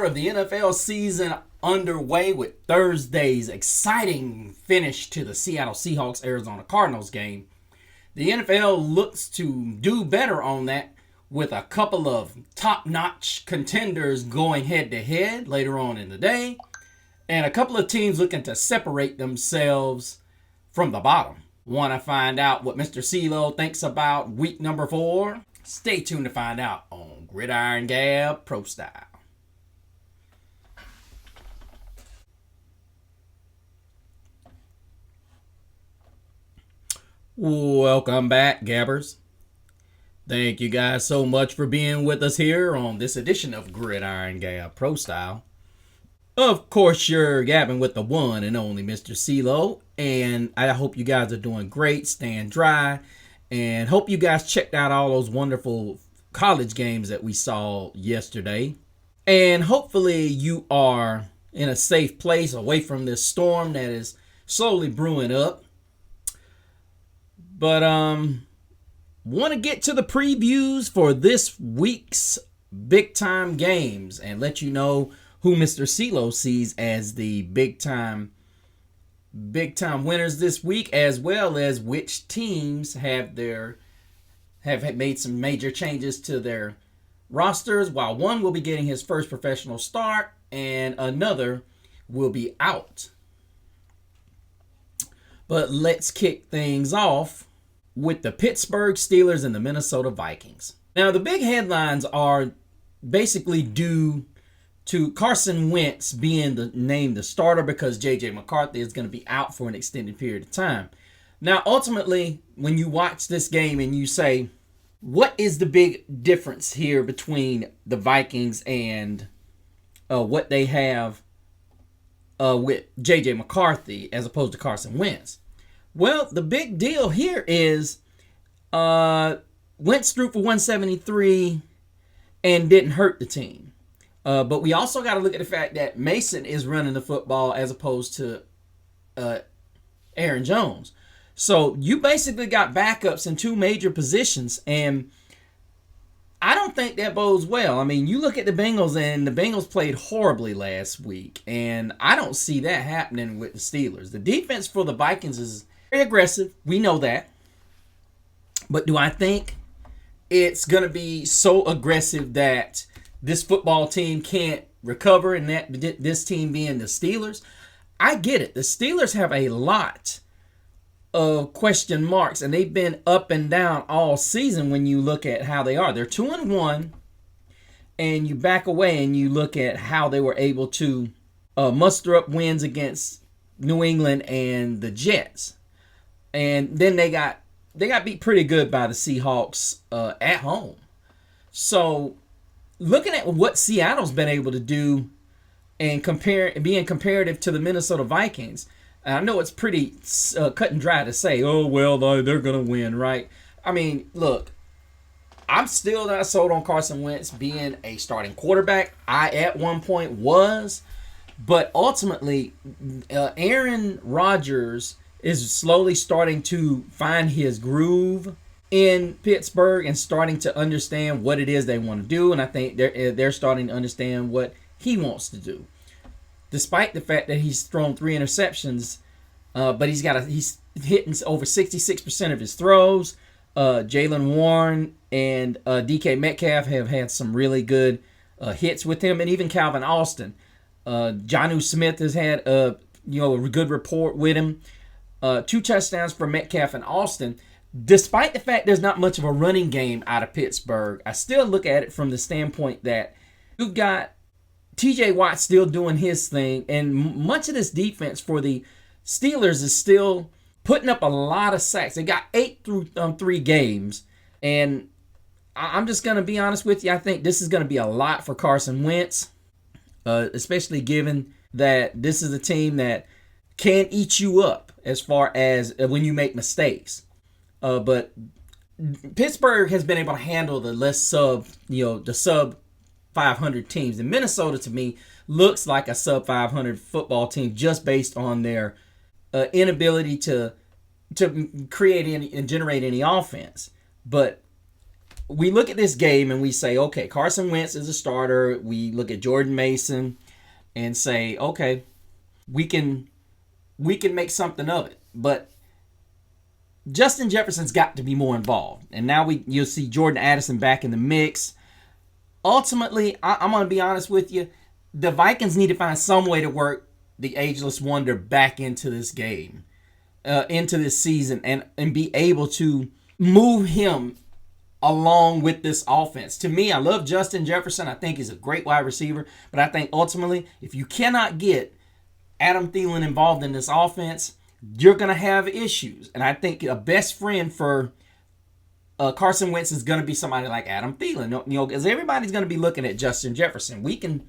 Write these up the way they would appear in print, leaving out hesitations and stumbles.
more of the NFL season underway with Thursday's exciting finish to the Seattle Seahawks Arizona Cardinals game. The NFL looks to do better on that with a couple of top-notch contenders going head-to-head later on in the day, and a couple of teams looking to separate themselves from the bottom. Want to find out what Mr. CeeLo thinks about week number 4? Stay tuned to find out on Gridiron Gab Pro Style. Welcome back, Gabbers. Thank you guys so much for being with us here on this edition of Gridiron Gab Pro Style. Of course, you're gabbing with the one and only Mr. CeeLo, and I hope you guys are doing great, staying dry, and hope you guys checked out all those wonderful college games that we saw yesterday. And hopefully you are in a safe place away from this storm that is slowly brewing up. But want to get to the previews for this week's big time games and let you know who Mr. CeeLo sees as the big time winners this week, as well as which teams have made some major changes to their rosters, while one will be getting his first professional start and another will be out. But let's kick things off with the Pittsburgh Steelers and the Minnesota Vikings. Now, the big headlines are basically due to Carson Wentz being named the starter because J.J. McCarthy is going to be out for an extended period of time. Now, ultimately, when you watch this game and you say, what is the big difference here between the Vikings and what they have with J.J. McCarthy as opposed to Carson Wentz? Well, the big deal here is Wentz threw for 173 and didn't hurt the team. But we also got to look at the fact that Mason is running the football as opposed to Aaron Jones. So you basically got backups in two major positions, and I don't think that bodes well. I mean, you look at the Bengals, and the Bengals played horribly last week, and I don't see that happening with the Steelers. The defense for the Vikings is very aggressive. We know that. But do I think it's going to be so aggressive that this football team can't recover, and that this team being the Steelers? I get it. The Steelers have a lot of question marks, and they've been up and down all season when you look at how they are. They're 2-1, and you back away and you look at how they were able to muster up wins against New England and the Jets. And then they got beat pretty good by the Seahawks at home. So looking at what Seattle's been able to do and being comparative to the Minnesota Vikings, I know it's pretty cut and dry to say, oh, well, they're going to win, right? I mean, look, I'm still not sold on Carson Wentz being a starting quarterback. I, at one point, was. But ultimately, Aaron Rodgers is slowly starting to find his groove in Pittsburgh and starting to understand what it is they want to do. And I think they're starting to understand what he wants to do. Despite the fact that he's thrown 3 interceptions, but he's hitting over 66% of his throws. Jaylen Warren and DK Metcalf have had some really good hits with him, and even Calvin Austin. Jonnu Smith has had a good rapport with him. 2 touchdowns for Metcalf and Austin. Despite the fact there's not much of a running game out of Pittsburgh, I still look at it from the standpoint that you've got TJ Watt still doing his thing, and much of this defense for the Steelers is still putting up a lot of sacks. They got 8 through 3 games, and I'm just going to be honest with you. I think this is going to be a lot for Carson Wentz, especially given that this is a team that can eat you up as far as when you make mistakes. But Pittsburgh has been able to handle the sub 500 teams. And Minnesota, to me, looks like a sub 500 football team just based on their inability to create any and generate any offense. But we look at this game and we say, okay, Carson Wentz is a starter. We look at Jordan Mason and say, okay, we can make something of it. But Justin Jefferson's got to be more involved. And now you'll see Jordan Addison back in the mix. Ultimately, I'm going to be honest with you. The Vikings need to find some way to work the Ageless Wonder back into this game, into this season, and be able to move him along with this offense. To me, I love Justin Jefferson. I think he's a great wide receiver. But I think ultimately, if you cannot get Adam Thielen involved in this offense, you're going to have issues. And I think a best friend for Carson Wentz is going to be somebody like Adam Thielen. Because everybody's going to be looking at Justin Jefferson. We can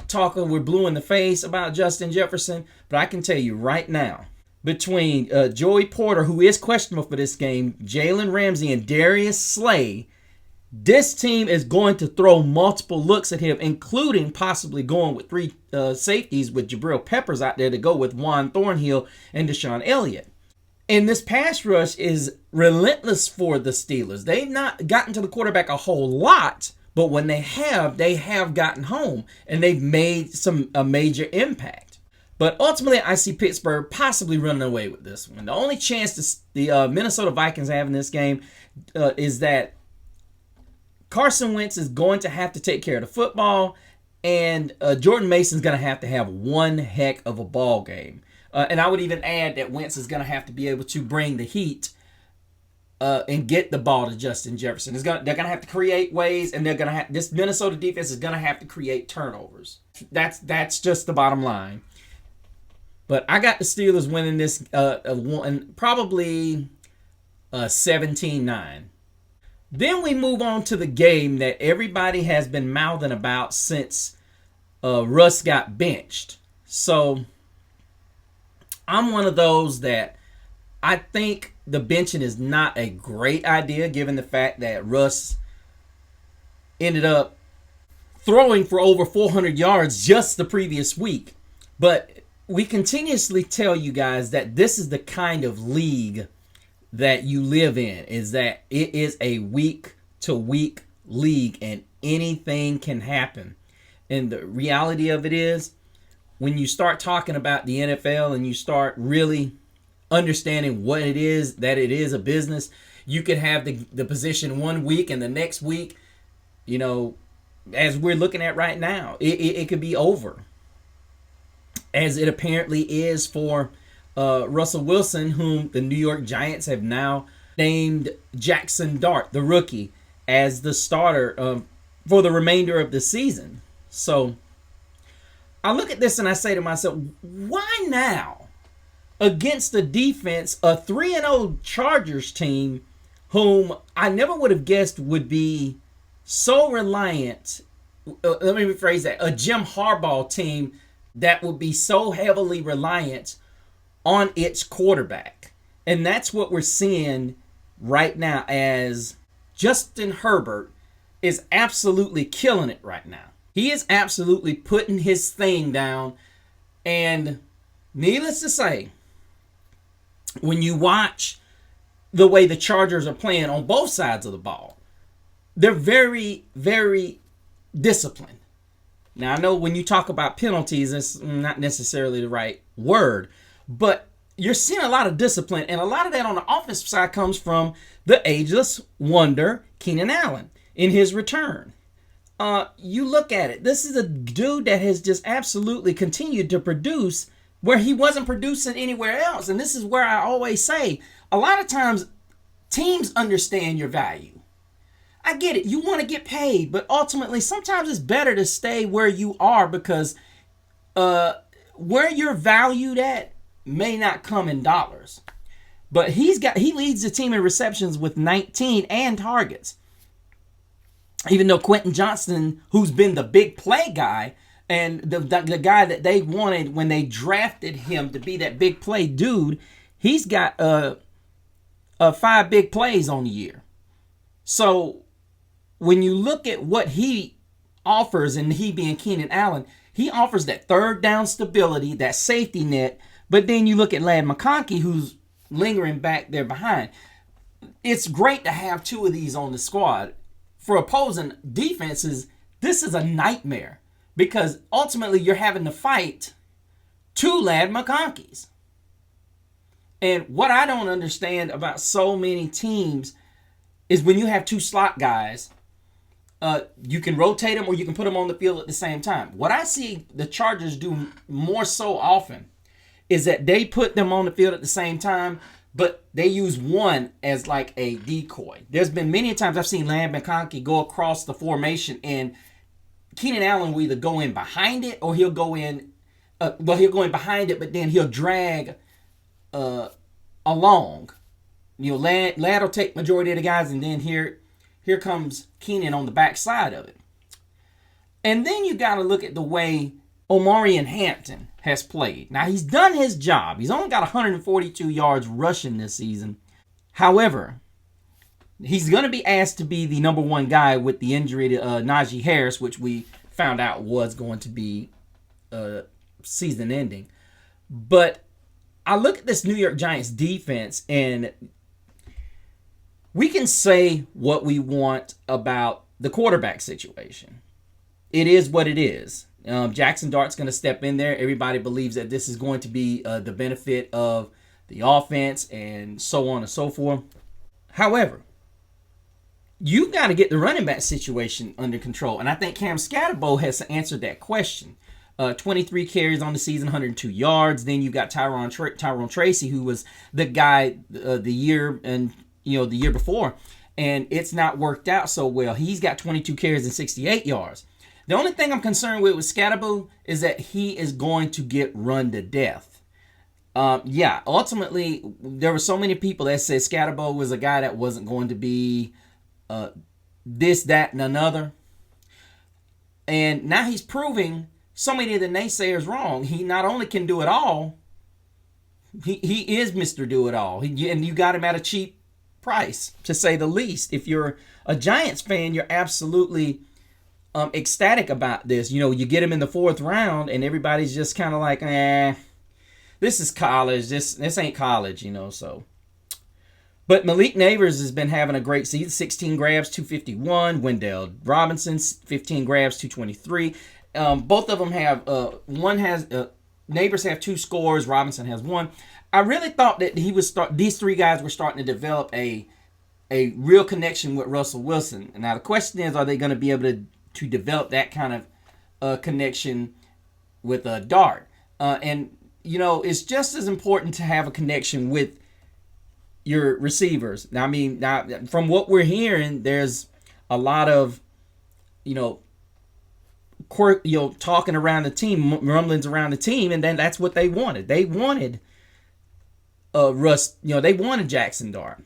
talk, we're blue in the face about Justin Jefferson, but I can tell you right now, between Joey Porter, who is questionable for this game, Jalen Ramsey, and Darius Slay, this team is going to throw multiple looks at him, including possibly going with three safeties with Jabril Peppers out there to go with Juan Thornhill and Deshaun Elliott. And this pass rush is relentless for the Steelers. They've not gotten to the quarterback a whole lot, but when they have gotten home, and they've made a major impact. But ultimately, I see Pittsburgh possibly running away with this one. The only chance the Minnesota Vikings have in this game is that Carson Wentz is going to have to take care of the football, and Jordan Mason's going to have one heck of a ball game. And I would even add that Wentz is going to have to be able to bring the heat and get the ball to Justin Jefferson. They're going to have to create ways, and this Minnesota defense is going to have to create turnovers. That's just the bottom line. But I got the Steelers winning this probably 17-9. Then we move on to the game that everybody has been mouthing about since Russ got benched. So I'm one of those that I think the benching is not a great idea, given the fact that Russ ended up throwing for over 400 yards just the previous week. But we continuously tell you guys that this is the kind of league that you live in, is that it is a week-to-week league and anything can happen. And the reality of it is, when you start talking about the NFL and you start really understanding what it is, that it is a business, you could have the position 1 week and the next week, as we're looking at right now, it could be over. As it apparently is for Russell Wilson, whom the New York Giants have now named Jackson Dart, the rookie, as the starter for the remainder of the season. So I look at this and I say to myself, why now? Against the defense, a 3-0 Chargers team, whom I never would have guessed would be so reliant. Let me rephrase that. A Jim Harbaugh team that would be so heavily reliant on its quarterback. And that's what we're seeing right now, as Justin Herbert is absolutely killing it right now. He is absolutely putting his thing down. And needless to say, when you watch the way the Chargers are playing on both sides of the ball, they're very, very disciplined. Now, I know when you talk about penalties, it's not necessarily the right word, but you're seeing a lot of discipline, and a lot of that on the offensive side comes from the ageless wonder, Keenan Allen, in his return. You look at it. This is a dude that has just absolutely continued to produce where he wasn't producing anywhere else. And this is where I always say, a lot of times teams understand your value. I get it. You want to get paid, but ultimately sometimes it's better to stay where you are, because where you're valued at may not come in dollars. But he leads the team in receptions with 19 and targets. Even though Quentin Johnston, who's been the big play guy and the guy that they wanted when they drafted him to be that big play dude, he's got 5 big plays on the year. So when you look at what he offers, and he being Keenan Allen, he offers that third down stability, that safety net. But then you look at Ladd McConkey, who's lingering back there behind. It's great to have 2 of these on the squad. for opposing defenses, this is a nightmare because ultimately you're having to fight two Ladd McConkeys. And what I don't understand about so many teams is when you have two slot guys, you can rotate them or you can put them on the field at the same time. What I see the Chargers do more so often is that they put them on the field at the same time, but they use one as like a decoy. There's been many times I've seen Ladd McConkey go across the formation and Keenan Allen will either go in behind it or he'll go in, he'll go in behind it, but then he'll drag along. Ladd will take majority of the guys, and then here comes Keenan on the back side of it. And then you got to look at the way Omarion Hampton has played. Now, he's done his job. He's only got 142 yards rushing this season. However, he's going to be asked to be the number one guy with the injury to Najee Harris, which we found out was going to be season ending. But I look at this New York Giants defense, and we can say what we want about the quarterback situation. It is what it is. Jackson Dart's going to step in there. Everybody believes that this is going to be the benefit of the offense and so on and so forth. However, you got to get the running back situation under control. And I think Cam Scatterbo has answered that question. 23 carries on the season, 102 yards. Then you got Tyrone Tracy, who was the guy the year before, and it's not worked out so well. He's got 22 carries and 68 yards. The only thing I'm concerned with Scatterbo is that he is going to get run to death. Ultimately, there were so many people that said Scatterbo was a guy that wasn't going to be this, that, and another. And now he's proving so many of the naysayers wrong. He not only can do it all, he is Mr. Do-It-All. And you got him at a cheap price, to say the least. If you're a Giants fan, you're absolutely ecstatic about this. You get him in the 4th round, and everybody's just kind of like, this is college. This ain't college, so. But Malik Nabers has been having a great season. 16 grabs, 251. Wendell Robinson, 15 grabs, 223. Both of them have, Nabers have 2 scores, Robinson has 1. I really thought that these 3 guys were starting to develop a real connection with Russell Wilson. And now the question is, are they going to be able to develop that kind of connection with Dart? It's just as important to have a connection with your receivers. Now, from what we're hearing, there's a lot of, talking around the team, rumblings around the team, and then that's what they wanted. They wanted they wanted Jackson Dart.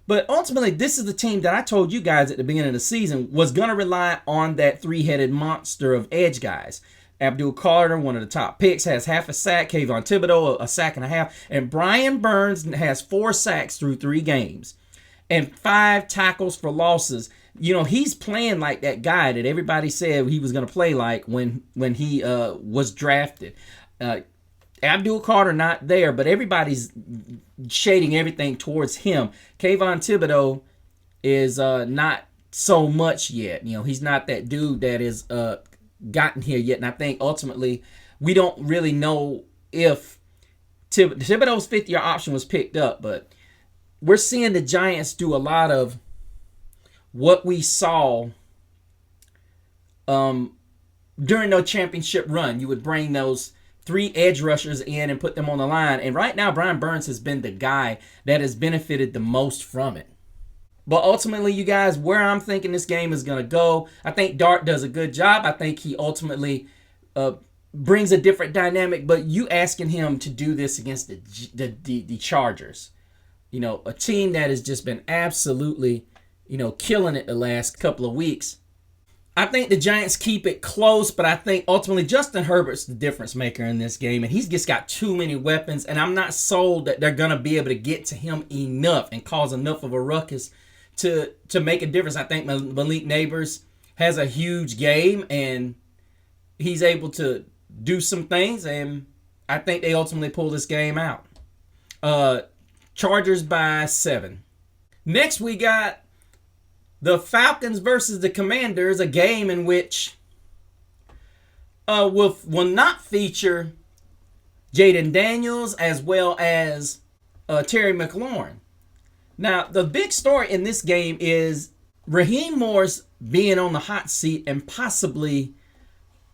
But ultimately, this is the team that I told you guys at the beginning of the season was going to rely on that 3-headed monster of edge guys. Abdul Carter, one of the top picks, has half a sack. Kayvon Thibodeau, a sack and a half. And Brian Burns has 4 sacks through 3 games and 5 tackles for losses. He's playing like that guy that everybody said he was going to play like when he was drafted. Abdul Carter not there, but everybody's shading everything towards him. Kayvon Thibodeau is not so much yet. He's not that dude that is gotten here yet. And I think ultimately we don't really know if Thibodeau's 5th-year option was picked up, but we're seeing the Giants do a lot of what we saw during their championship run. You would bring those 3 edge rushers in and put them on the line. And right now, Brian Burns has been the guy that has benefited the most from it. But ultimately, you guys, where I'm thinking this game is going to go, I think Dart does a good job. I think he ultimately brings a different dynamic. But you asking him to do this against the Chargers, a team that has just been absolutely, killing it the last couple of weeks. I think the Giants keep it close, but I think ultimately Justin Herbert's the difference maker in this game, and he's just got too many weapons, and I'm not sold that they're going to be able to get to him enough and cause enough of a ruckus to make a difference. I think Malik Nabers has a huge game, and he's able to do some things, and I think they ultimately pull this game out. Chargers by 7. Next, we got The Falcons versus the Commanders, a game in which will not feature Jayden Daniels as well as Terry McLaurin. Now, the big story in this game is Raheem Morris being on the hot seat and possibly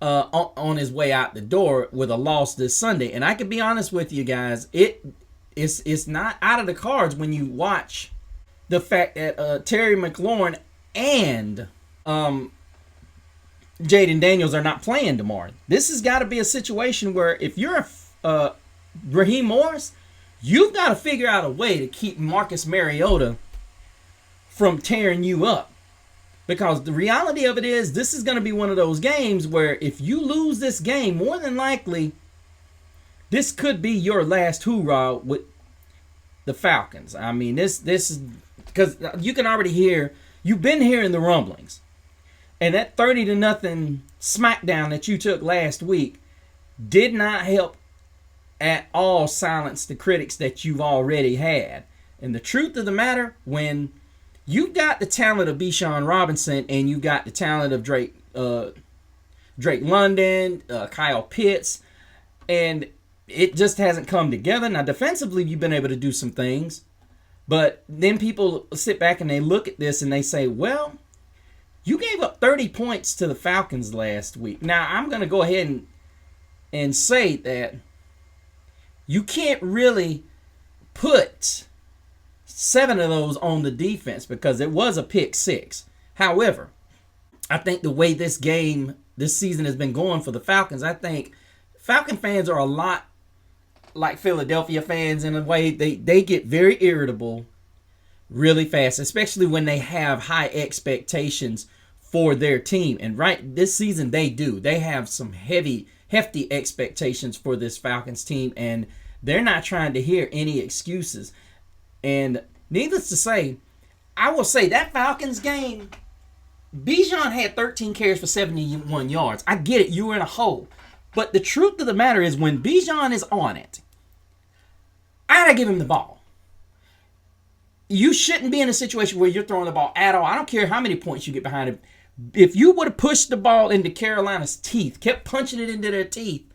on his way out the door with a loss this Sunday. And I can be honest with you guys, it's not out of the cards when you watch the fact that Terry McLaurin and Jayden Daniels are not playing tomorrow. This has got to be a situation where if you're Raheem Morris, you've got to figure out a way to keep Marcus Mariota from tearing you up. Because the reality of it is, this is going to be one of those games where if you lose this game, more than likely, this could be your last hoorah with the Falcons. I mean, this is because you can already hear, you've been hearing the rumblings. And that 30-0 smackdown that you took last week did not help at all silence the critics that you've already had. And the truth of the matter, when you've got the talent of Bijan Robinson and you've got the talent of Drake London, Kyle Pitts, and it just hasn't come together. Now, defensively, you've been able to do some things, but then people sit back and they look at this and they say, well, you gave up 30 points to the Falcons last week. Now, I'm going to go ahead and say that you can't really put 7 of those on the defense because it was a pick 6. However, I think the way this season has been going for the Falcons, I think Falcon fans are a lot like Philadelphia fans in a way. They get very irritable really fast, especially when they have high expectations for their team. And right this season they do. They have some hefty expectations for this Falcons team, and they're not trying to hear any excuses. And needless to say, I will say that Falcons game, Bijan had 13 carries for 71 yards. I get it, you were in a hole. But the truth of the matter is, when Bijan is on it, I gotta give him the ball. You shouldn't be in a situation where you're throwing the ball at all. I don't care how many points you get behind him. If you would have pushed the ball into Carolina's teeth, kept punching it into their teeth,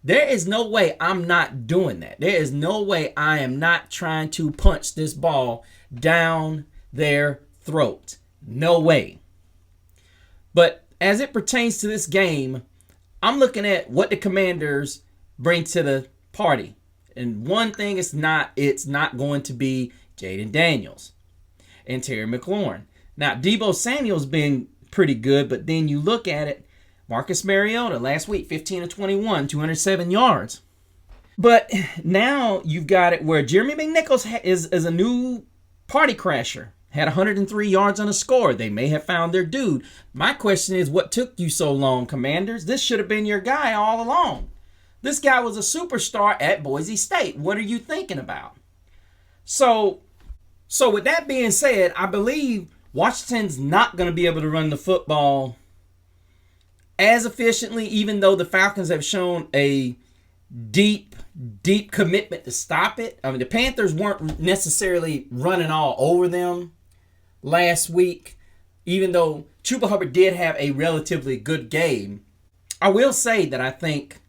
there is no way I'm not doing that. There is no way I am not trying to punch this ball down their throat. No way. But as it pertains to this game, I'm looking at what the Commanders bring to the party. And one thing it's not going to be Jayden Daniels and Terry McLaurin. Now, Deebo Samuel's been pretty good, but then you look at it, Marcus Mariota last week, 15 of 21, 207 yards. But now you've got it where Jeremy McNichols is a new party crasher. Had 103 yards on a score. They may have found their dude. My question is, what took you so long, Commanders? This should have been your guy all along. This guy was a superstar at Boise State. What are you thinking about? So with that being said, I believe Washington's not going to be able to run the football as efficiently, even though the Falcons have shown a deep commitment to stop it. I mean, the Panthers weren't necessarily running all over them last week, even though Chuba Hubbard did have a relatively good game. I will say that I think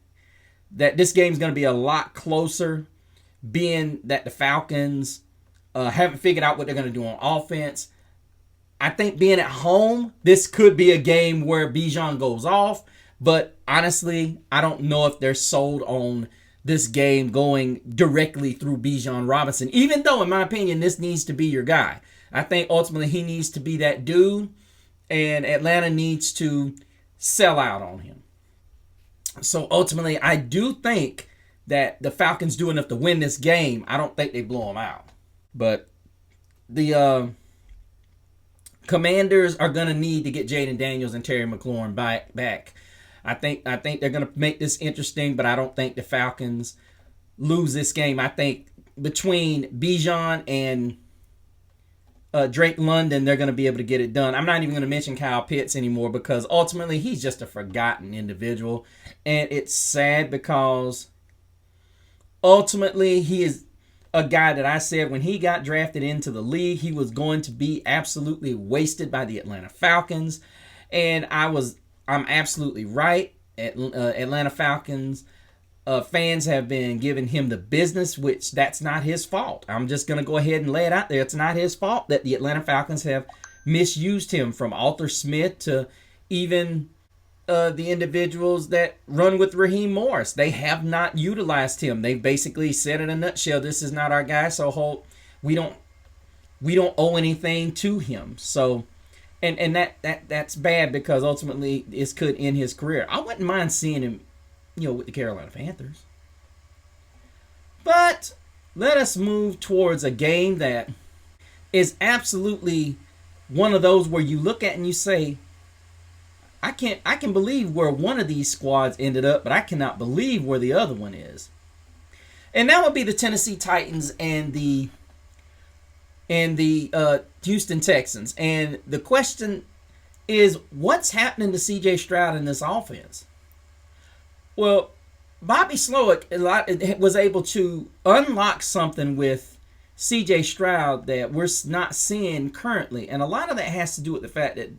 that this game is going to be a lot closer, being that the Falcons haven't figured out what they're going to do on offense. I think being at home, this could be a game where Bijan goes off. But honestly, I don't know if they're sold on this game going directly through Bijan Robinson, even though, in my opinion, this needs to be your guy. I think ultimately he needs to be that dude, and Atlanta needs to sell out on him. So ultimately, I do think that the Falcons do enough to win this game. I don't think they blow them out. But the Commanders are going to need to get Jayden Daniels and Terry McLaurin back. I think they're going to make this interesting, but I don't think the Falcons lose this game. I think between Bijan and Drake London, they're going to be able to get it done. I'm not even going to mention Kyle Pitts anymore because ultimately he's just a forgotten individual. And it's sad because ultimately he is a guy that I said when he got drafted into the league, he was going to be absolutely wasted by the Atlanta Falcons. And I'm absolutely right. Atlanta Falcons fans have been giving him the business, which that's not his fault. I'm just going to go ahead and lay it out there. It's not his fault that the Atlanta Falcons have misused him, from Arthur Smith to even the individuals that run with Raheem Morris. They have not utilized him. They basically said in a nutshell, this is not our guy, so we don't owe anything to him. So and that's bad, because ultimately this could end his career. I wouldn't mind seeing him, with the Carolina Panthers. But let us move towards a game that is absolutely one of those where you look at and you say, I can believe where one of these squads ended up, but I cannot believe where the other one is. And that would be the Tennessee Titans and the Houston Texans. And the question is, what's happening to C.J. Stroud in this offense? Well, Bobby Slowick was able to unlock something with C.J. Stroud that we're not seeing currently. And a lot of that has to do with the fact that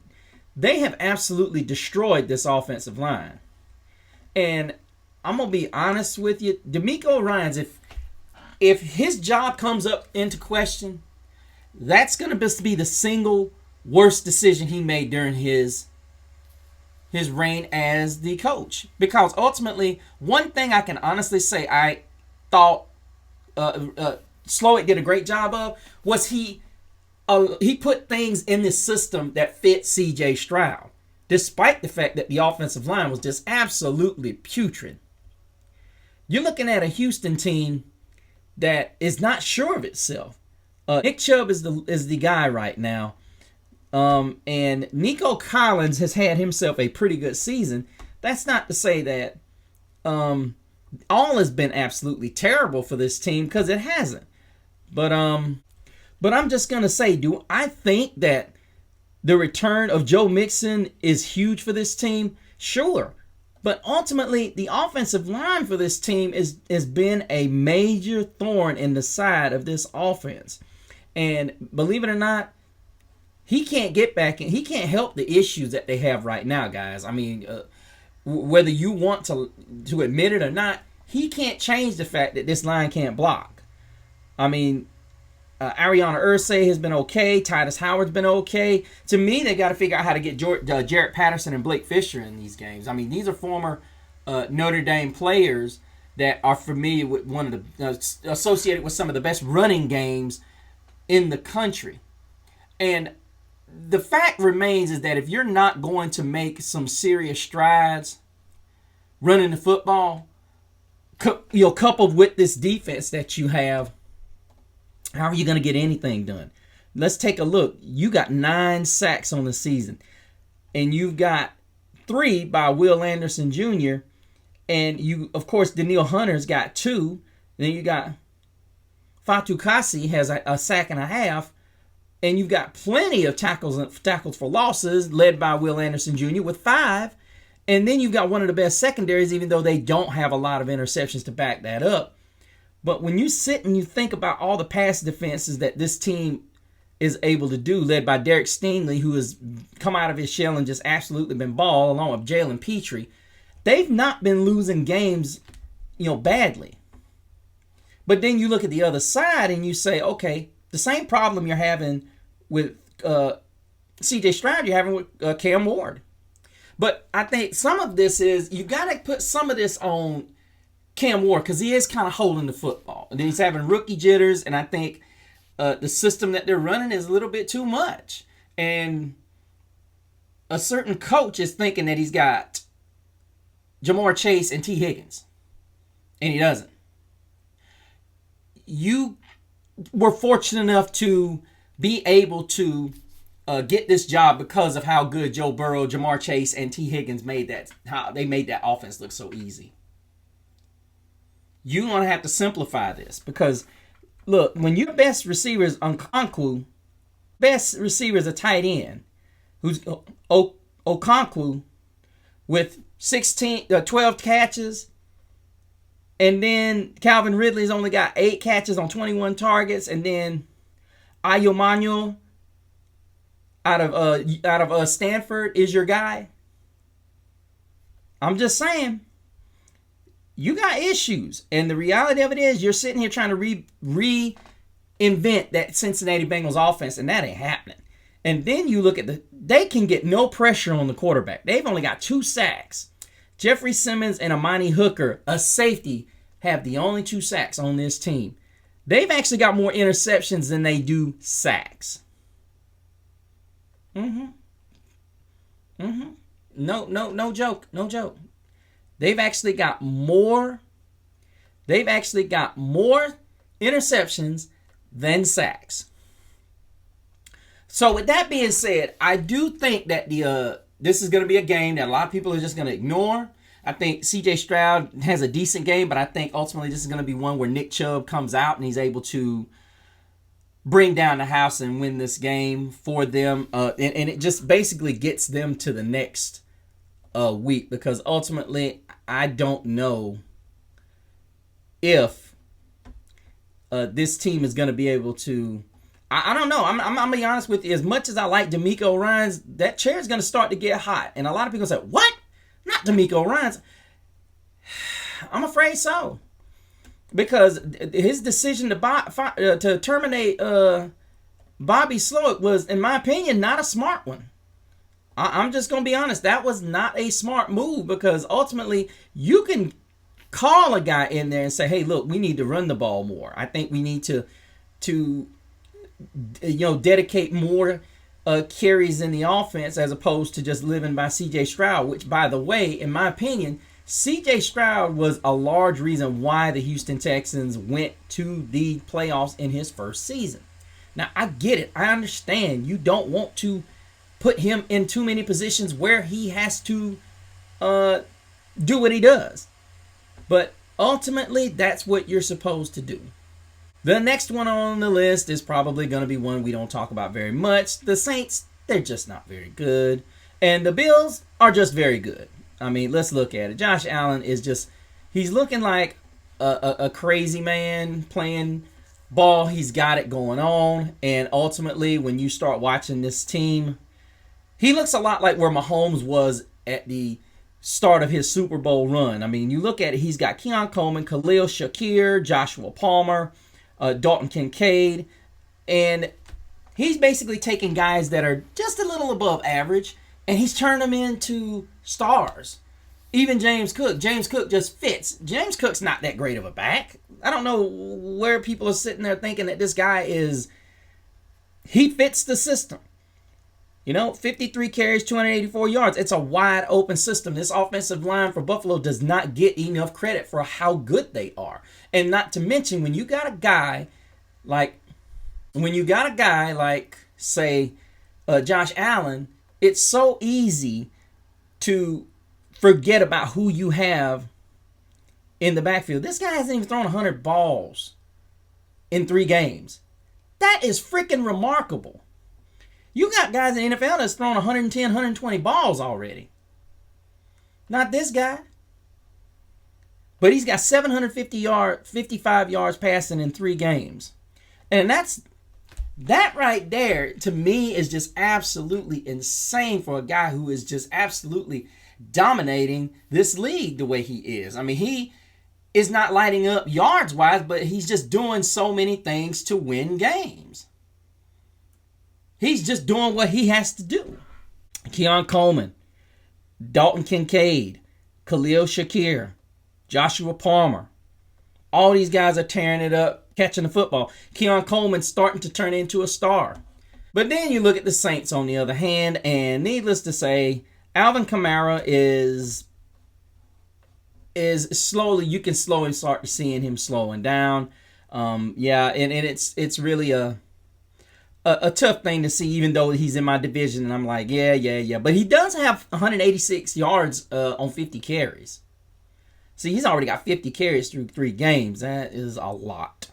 they have absolutely destroyed this offensive line. And I'm going to be honest with you, DeMeco Ryans, if his job comes up into question, that's going to be the single worst decision he made during his reign as the coach. Because ultimately, one thing I can honestly say I thought Slowick did a great job of was he put things in this system that fit C.J. Stroud, despite the fact that the offensive line was just absolutely putrid. You're looking at a Houston team that is not sure of itself. Nick Chubb is the guy right now. And Nico Collins has had himself a pretty good season. That's not to say that all has been absolutely terrible for this team, because it hasn't. But I'm just going to say, do I think that the return of Joe Mixon is huge for this team? Sure. But ultimately, the offensive line for this team has been a major thorn in the side of this offense. And believe it or not, he can't get back in. He can't help the issues that they have right now, guys. I mean, whether you want to admit it or not, he can't change the fact that this line can't block. I mean, Ariana Irsay has been okay. Titus Howard's been okay. To me, they got to figure out how to get Jarrett Patterson and Blake Fisher in these games. I mean, these are former Notre Dame players that are familiar with one of the associated with some of the best running games in the country. And the fact remains is that if you're not going to make some serious strides running the football, coupled with this defense that you have, how are you going to get anything done? Let's take a look. You got 9 sacks on the season, and you've got 3 by Will Anderson Jr., and you, of course, Danielle Hunter's got 2. Then you got Fatou Kassi has a sack and a half, and you've got plenty of tackles for losses led by Will Anderson Jr. with 5. And then you've got one of the best secondaries, even though they don't have a lot of interceptions to back that up. But when you sit and you think about all the pass defenses that this team is able to do, led by Derek Stingley, who has come out of his shell and just absolutely been ball, along with Jalen Petrie, they've not been losing games, badly. But then you look at the other side and you say, okay, the same problem you're having with C.J. Stroud, you're having with Cam Ward. But I think some of this is, you got to put some of this on Cam Ward, because he is kind of holding the football. And then he's having rookie jitters, and I think the system that they're running is a little bit too much. And a certain coach is thinking that he's got Jamar Chase and T. Higgins, and he doesn't. You were fortunate enough to be able to get this job because of how good Joe Burrow, Jamar Chase, and T. Higgins made that. How they made that offense look so easy. You're going to have to simplify this, because, look, when your best receiver is Okonkwo, best receiver is a tight end, who's Okonkwo with 12 catches, And then Calvin Ridley's only got 8 catches on 21 targets. And then Ayo Manuel out of Stanford is your guy. I'm just saying, you got issues. And the reality of it is you're sitting here trying to reinvent that Cincinnati Bengals offense, and that ain't happening. And then you look at they can get no pressure on the quarterback. They've only got 2 sacks. Jeffrey Simmons and Amani Hooker, a safety, have the only 2 sacks on this team. They've actually got more interceptions than they do sacks. No joke. They've actually got more interceptions than sacks. So with that being said, I do think that this is going to be a game that a lot of people are just going to ignore. I think CJ Stroud has a decent game, but I think ultimately this is going to be one where Nick Chubb comes out and he's able to bring down the house and win this game for them. And it just basically gets them to the next week, because ultimately I don't know if this team is going to be able to. I don't know. I'm going to be honest with you. As much as I like DeMeco Ryans, that chair is going to start to get hot. And a lot of people say, what? Not DeMeco Ryans. I'm afraid so. Because his decision to terminate Bobby Slowick was, in my opinion, not a smart one. I'm just going to be honest. That was not a smart move, because ultimately you can call a guy in there and say, hey, look, we need to run the ball more. I think we need to dedicate more carries in the offense as opposed to just living by C.J. Stroud, which, by the way, in my opinion, C.J. Stroud was a large reason why the Houston Texans went to the playoffs in his first season. Now, I get it. I understand you don't want to put him in too many positions where he has to do what he does. But ultimately, that's what you're supposed to do. The next one on the list is probably going to be one we don't talk about very much. The Saints, they're just not very good. And the Bills are just very good. I mean, let's look at it. Josh Allen is just, he's looking like a crazy man playing ball. He's got it going on. And ultimately, when you start watching this team, he looks a lot like where Mahomes was at the start of his Super Bowl run. I mean, you look at it, he's got Keon Coleman, Khalil Shakir, Joshua Palmer, Dalton Kincaid, and he's basically taking guys that are just a little above average, and he's turned them into stars. Even James Cook just fits. James Cook's not that great of a back. I don't know where people are sitting there thinking that this guy he fits the system. 53 carries, 284 yards. It's a wide open system. This offensive line for Buffalo does not get enough credit for how good they are. And not to mention, when you got a guy like, say, Josh Allen, it's so easy to forget about who you have in the backfield. This guy hasn't even thrown 100 balls in 3 games. That is freaking remarkable. You got guys in the NFL that's thrown 110, 120 balls already. Not this guy. But he's got 55 yards passing in 3 games. And that right there, to me, is just absolutely insane for a guy who is just absolutely dominating this league the way he is. I mean, he is not lighting up yards-wise, but he's just doing so many things to win games. He's just doing what he has to do. Keon Coleman, Dalton Kincaid, Khalil Shakir, Joshua Palmer. All these guys are tearing it up, catching the football. Keon Coleman's starting to turn into a star. But then you look at the Saints on the other hand, and needless to say, Alvin Kamara is slowly, you can slowly start seeing him slowing down. And it's really a tough thing to see, even though he's in my division, and I'm like, yeah. But he does have 186 yards on 50 carries. See, he's already got 50 carries through 3 games. That is a lot.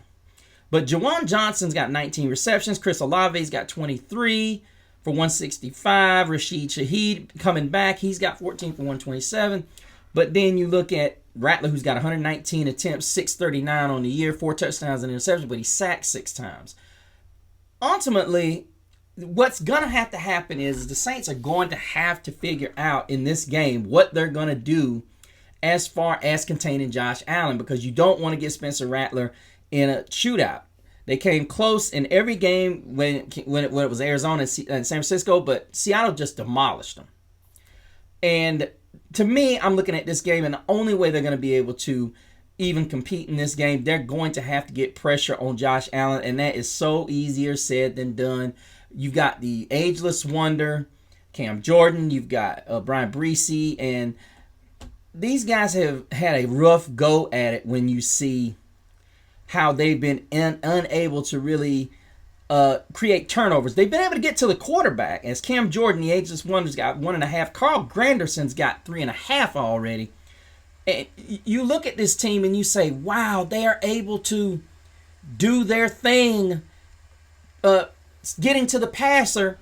But Juwan Johnson's got 19 receptions. Chris Olave's got 23 for 165. Rashid Shaheed coming back. He's got 14 for 127. But then you look at Rattler, who's got 119 attempts, 639 on the year, 4 touchdowns and interceptions, but he sacked 6 times. Ultimately, what's going to happen is the Saints are going to have to figure out in this game what they're going to do as far as containing Josh Allen, because you don't want to get Spencer Rattler in a shootout. They came close in every game when it was Arizona and San Francisco, but Seattle just demolished them. And to me, I'm looking at this game, and the only way they're going to be able to even compete in this game, they're going to have to get pressure on Josh Allen, and that is so easier said than done. You've got the ageless wonder, Cam Jordan. You've got Brian Bresee, and these guys have had a rough go at it when you see how they've been unable to really create turnovers. They've been able to get to the quarterback, as Cam Jordan, the ageless wonder's got 1.5. Carl Granderson's got 3.5 already. And you look at this team and you say, wow, they are able to do their thing getting to the passer.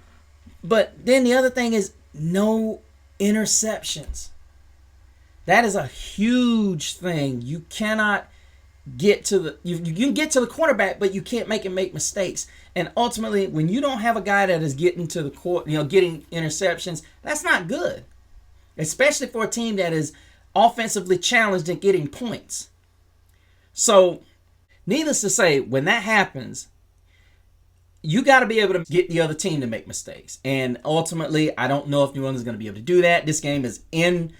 But then the other thing is no interceptions. That is a huge thing. You cannot get to the you can get to the quarterback, but you can't make him make mistakes. And ultimately, when you don't have a guy that is getting to the court, getting interceptions, that's not good. Especially for a team that is offensively challenged and getting points. So, needless to say, when that happens, you got to be able to get the other team to make mistakes. And ultimately, I don't know if New Orleans is going to be able to do that. This game is in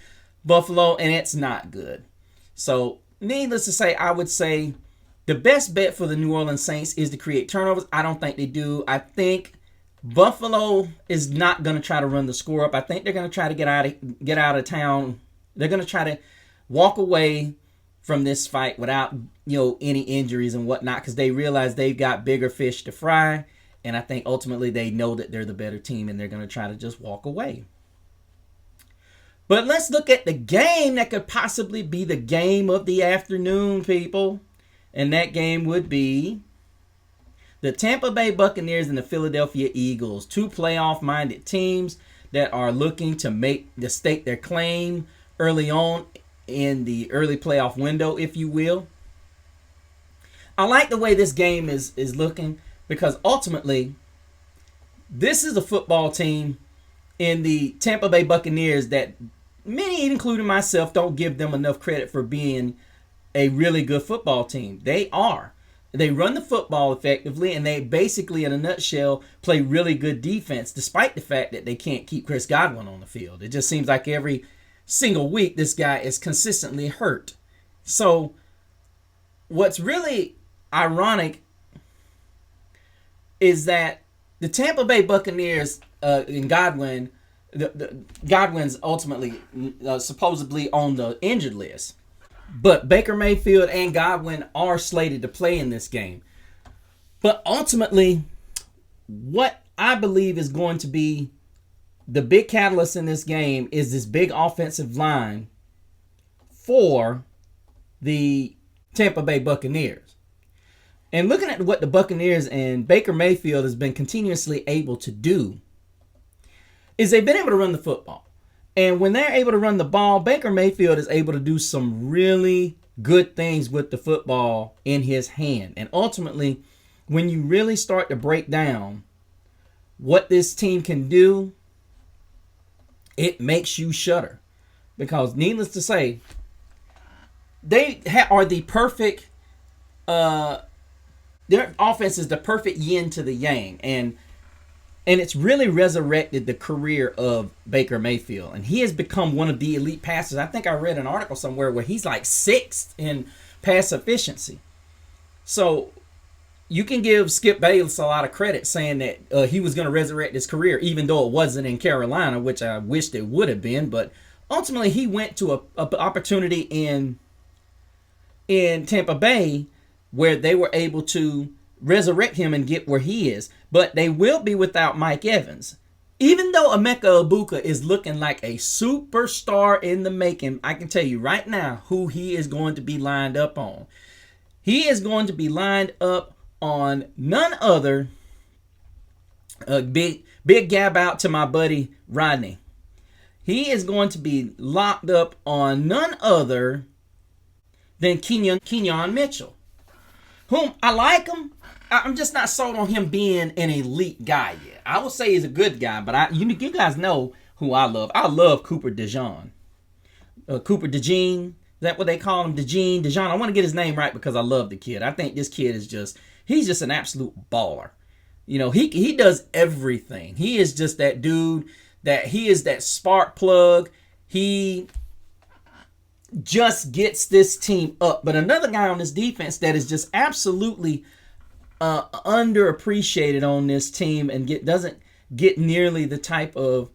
Buffalo, and it's not good. So, needless to say, I would say the best bet for the New Orleans Saints is to create turnovers. I don't think they do. I think Buffalo is not going to try to run the score up. I think they're going to try to get out of town. They're going to try to walk away from this fight without, any injuries and whatnot, because they realize they've got bigger fish to fry. And I think ultimately they know that they're the better team, and they're going to try to just walk away. But let's look at the game that could possibly be the game of the afternoon, people. And that game would be the Tampa Bay Buccaneers and the Philadelphia Eagles, two playoff-minded teams that are looking to stake their claim early on in the early playoff window, if you will. I like the way this game is looking, because ultimately, this is a football team in the Tampa Bay Buccaneers that many, including myself, don't give them enough credit for being a really good football team. They are. They run the football effectively, and they basically, in a nutshell, play really good defense, despite the fact that they can't keep Chris Godwin on the field. It just seems like every single week this guy is consistently hurt. So what's really ironic is that the Tampa Bay Buccaneers and Godwin, Godwin's ultimately supposedly on the injured list. But Baker Mayfield and Godwin are slated to play in this game. But ultimately, what I believe is going to be the big catalyst in this game is this big offensive line for the Tampa Bay Buccaneers. And looking at what the Buccaneers and Baker Mayfield has been continuously able to do is they've been able to run the football. And when they're able to run the ball, Baker Mayfield is able to do some really good things with the football in his hand. And ultimately, when you really start to break down what this team can do, it makes you shudder. Because needless to say, they are the perfect, their offense is the perfect yin to the yang. And it's really resurrected the career of Baker Mayfield. And he has become one of the elite passers. I think I read an article somewhere where he's like 6th in pass efficiency. So you can give Skip Bayless a lot of credit saying that he was going to resurrect his career, even though it wasn't in Carolina, which I wished it would have been. But ultimately, he went to an opportunity in Tampa Bay where they were able to resurrect him and get where he is. But they will be without Mike Evans. Even though Emeka Egbuka is looking like a superstar in the making, I can tell you right now who he is going to be lined up on. He is going to be lined up on none other, big gab out to my buddy Rodney. He is going to be locked up on none other than Kenyon Mitchell, whom I like him. I'm just not sold on him being an elite guy yet. I will say he's a good guy, but you guys know who I love. I love Cooper DeJean. Cooper DeJean. Is that what they call him? DeJean. I want to get his name right because I love the kid. I think this kid is he's just an absolute baller. He does everything. He is just that dude he is that spark plug. He just gets this team up. But another guy on this defense that is just absolutely underappreciated on this team and doesn't get nearly the type of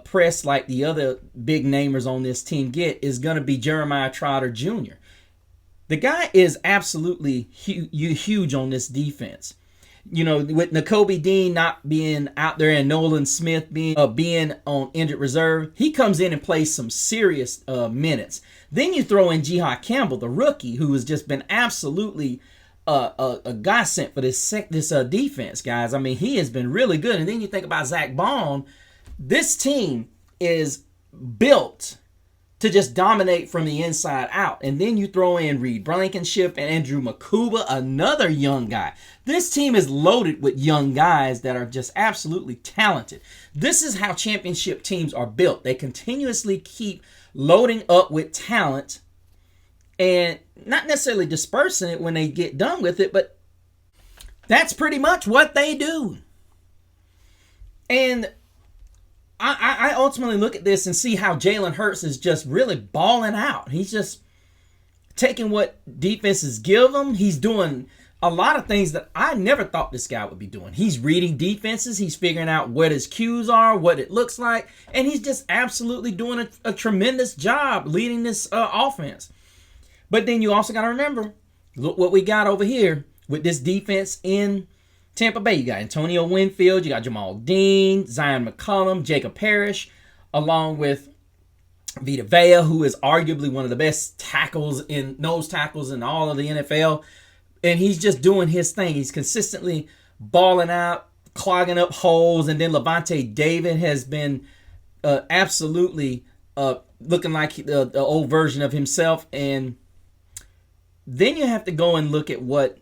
press like the other big namers on this team get is going to be Jeremiah Trotter Jr. The guy is absolutely huge on this defense. With Nakobe Dean not being out there and Nolan Smith being on injured reserve, he comes in and plays some serious minutes. Then you throw in Jihad Campbell, the rookie, who has just been absolutely a godsend for this defense, guys. I mean, he has been really good. And then you think about Zach Bond. This team is built to just dominate from the inside out. And then you throw in Reed Blankenship and Andrew Makuba, another young guy. This team is loaded with young guys that are just absolutely talented. This is how championship teams are built. They continuously keep loading up with talent and not necessarily dispersing it when they get done with it, but that's pretty much what they do. And I ultimately look at this and see how Jalen Hurts is just really balling out. He's just taking what defenses give him. He's doing a lot of things that I never thought this guy would be doing. He's reading defenses. He's figuring out what his cues are, what it looks like. And he's just absolutely doing a tremendous job leading this offense. But then you also got to remember, look what we got over here with this defense in Tampa Bay. You got Antonio Winfield, you got Jamal Dean, Zion McCollum, Jacob Parrish, along with Vita Vea, who is arguably one of the best nose tackles in all of the NFL. And he's just doing his thing. He's consistently balling out, clogging up holes. And then Levante David has been absolutely looking like the old version of himself. And then you have to go and look at what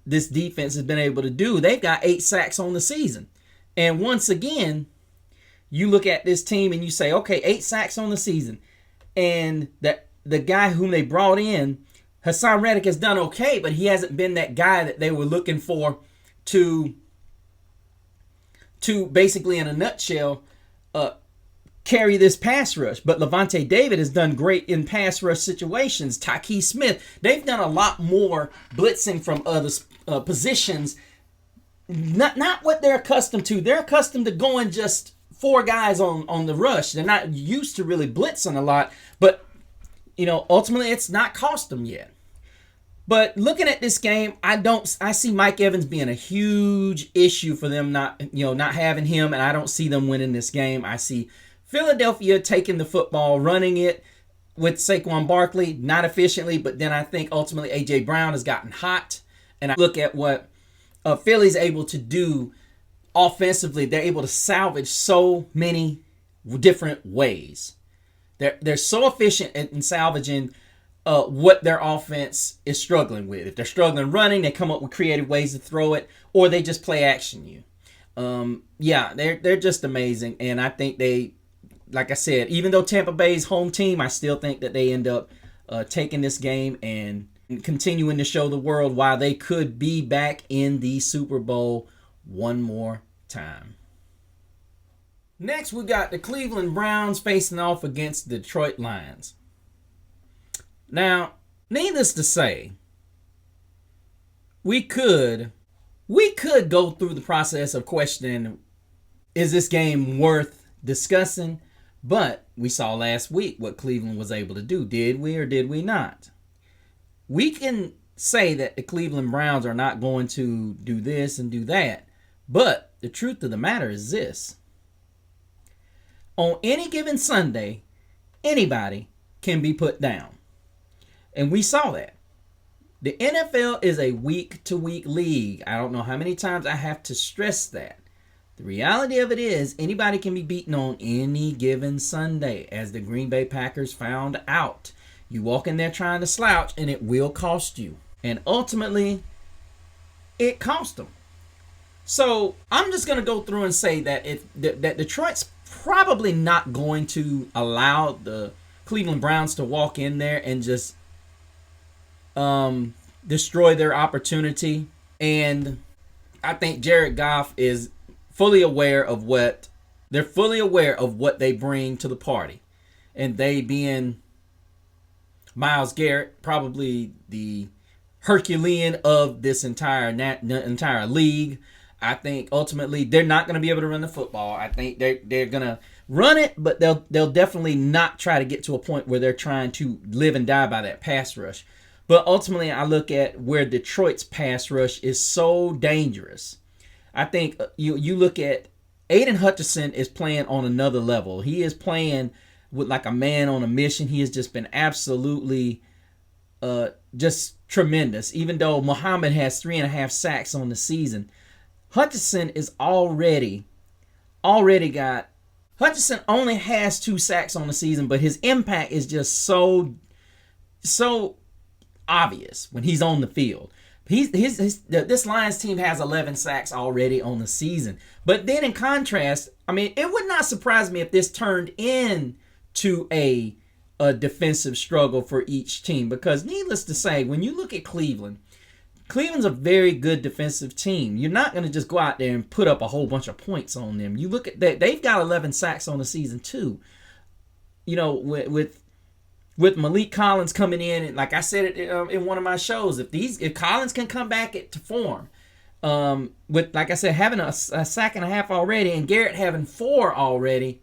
this defense has been able to do. They've got 8 sacks on the season. And once again, you look at this team and you say, okay, 8 sacks on the season. And the guy whom they brought in, Hassan Reddick, has done okay, but he hasn't been that guy that they were looking for to basically, in a nutshell, carry this pass rush. But Levante David has done great in pass rush situations. Tyke Smith, they've done a lot more blitzing from other positions. Not what they're accustomed to. They're accustomed to going just 4 guys on the rush. They're not used to really blitzing a lot. But, ultimately it's not cost them yet. But looking at this game, I see Mike Evans being a huge issue for them not having him, and I don't see them winning this game. I see Philadelphia taking the football, running it with Saquon Barkley, not efficiently, but then I think ultimately A.J. Brown has gotten hot. And I look at what Philly's able to do offensively. They're able to salvage so many different ways. They're so efficient in salvaging what their offense is struggling with. If they're struggling running, they come up with creative ways to throw it, or they just play action you. They're just amazing. And I think like I said, even though Tampa Bay's home team, I still think that they end up taking this game and continuing to show the world why they could be back in the Super Bowl one more time. Next, we got the Cleveland Browns facing off against the Detroit Lions. Now, needless to say, we could go through the process of questioning, is this game worth discussing? But we saw last week what Cleveland was able to do. Did we or did we not? We can say that the Cleveland Browns are not going to do this and do that. But the truth of the matter is this. On any given Sunday, anybody can be put down. And we saw that. The NFL is a week-to-week league. I don't know how many times I have to stress that. The reality of it is anybody can be beaten on any given Sunday, as the Green Bay Packers found out. You walk in there trying to slouch, and it will cost you. And ultimately, it cost them. So I'm just going to go through and say that that Detroit's probably not going to allow the Cleveland Browns to walk in there and just destroy their opportunity. And I think Jared Goff is fully aware of what they bring to the party. And they being Myles Garrett, probably the Herculean of this entire league. I think ultimately they're not going to be able to run the football. I think they're going to run it, but they'll definitely not try to get to a point where they're trying to live and die by that pass rush. But ultimately, I look at where Detroit's pass rush is so dangerous. I think you look at Aiden Hutchinson is playing on another level. He is playing with like a man on a mission. He has just been absolutely just tremendous. Even though Muhammad has 3.5 sacks on the season, Hutchinson is already got. Hutchinson only has 2 sacks on the season, but his impact is just so obvious when he's on the field. This Lions team has 11 sacks already on the season. But then in contrast, I mean, it would not surprise me if this turned into a defensive struggle for each team. Because needless to say, when you look at Cleveland's a very good defensive team. You're not going to just go out there and put up a whole bunch of points on them. You look at that; they've got 11 sacks on the season too. You know, with Malik Collins coming in, and like I said it in one of my shows, if Collins can come back to form, with like I said having a sack and a half already, and Garrett having 4 already,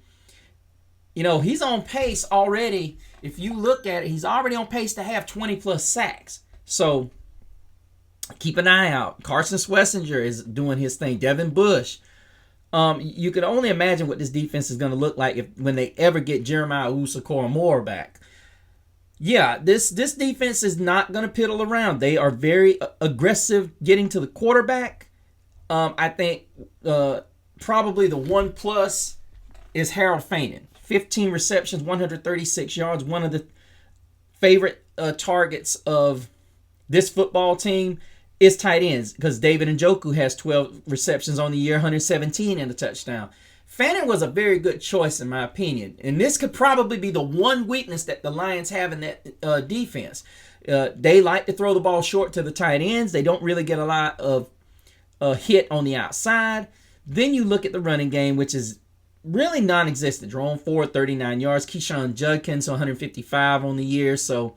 you know he's on pace already. If you look at it, he's already on pace to have 20 plus sacks. So keep an eye out. Carson Schlesinger is doing his thing. Devin Bush. You can only imagine what this defense is going to look like when they ever get Jeremiah Owusu-Koramoah back. Yeah, this defense is not going to piddle around. They are very aggressive getting to the quarterback. I think probably the one plus is Harold Fainin. 15 receptions, 136 yards. One of the favorite targets of this football team is tight ends, because David Njoku has 12 receptions on the year, 117 and a touchdown. Fainin was a very good choice in my opinion, and this could probably be the one weakness that the Lions have in that defense. They like to throw the ball short to the tight ends. They don't really get a lot of hit on the outside. Then you look at the running game, which is really non-existent. Jerome Ford, 39 yards. Keyshawn Judkins, 155 on the year. So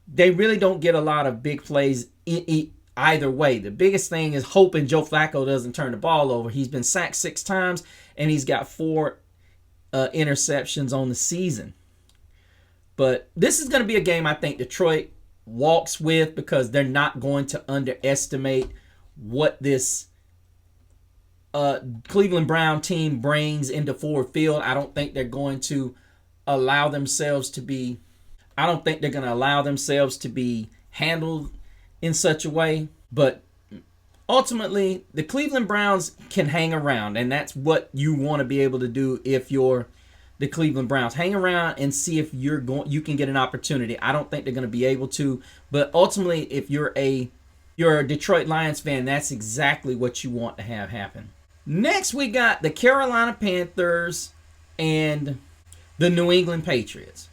they really don't get a lot of big plays either way. The biggest thing is hoping Joe Flacco doesn't turn the ball over. He's been sacked 6 times, and he's got 4 interceptions on the season. But this is going to be a game I think Detroit walks with, because they're not going to underestimate what this Cleveland Brown team brings into Ford Field. I don't think they're going to allow themselves to be handled in such a way. But ultimately, the Cleveland Browns can hang around, and that's what you want to be able to do if you're the Cleveland Browns. Hang around and see if you can get an opportunity. I don't think they're going to be able to, but ultimately, if you're a Detroit Lions fan, that's exactly what you want to have happen. Next, we got the Carolina Panthers and the New England Patriots.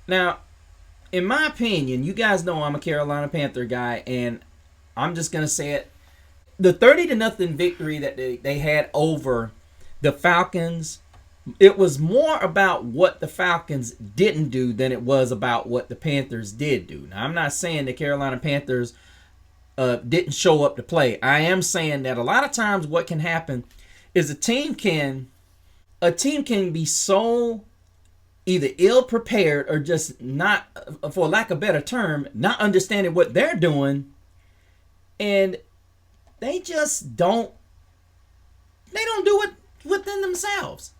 Now, in my opinion, you guys know I'm a Carolina Panther guy, and I'm just going to say it. The 30-0 victory that they had over the Falcons, it was more about what the Falcons didn't do than it was about what the Panthers did do. Now, I'm not saying the Carolina Panthers didn't show up to play. I am saying that a lot of times what can happen is a team can be so either ill-prepared or just not, for lack of a better term, not understanding what they're doing, and they just don't do it within themselves.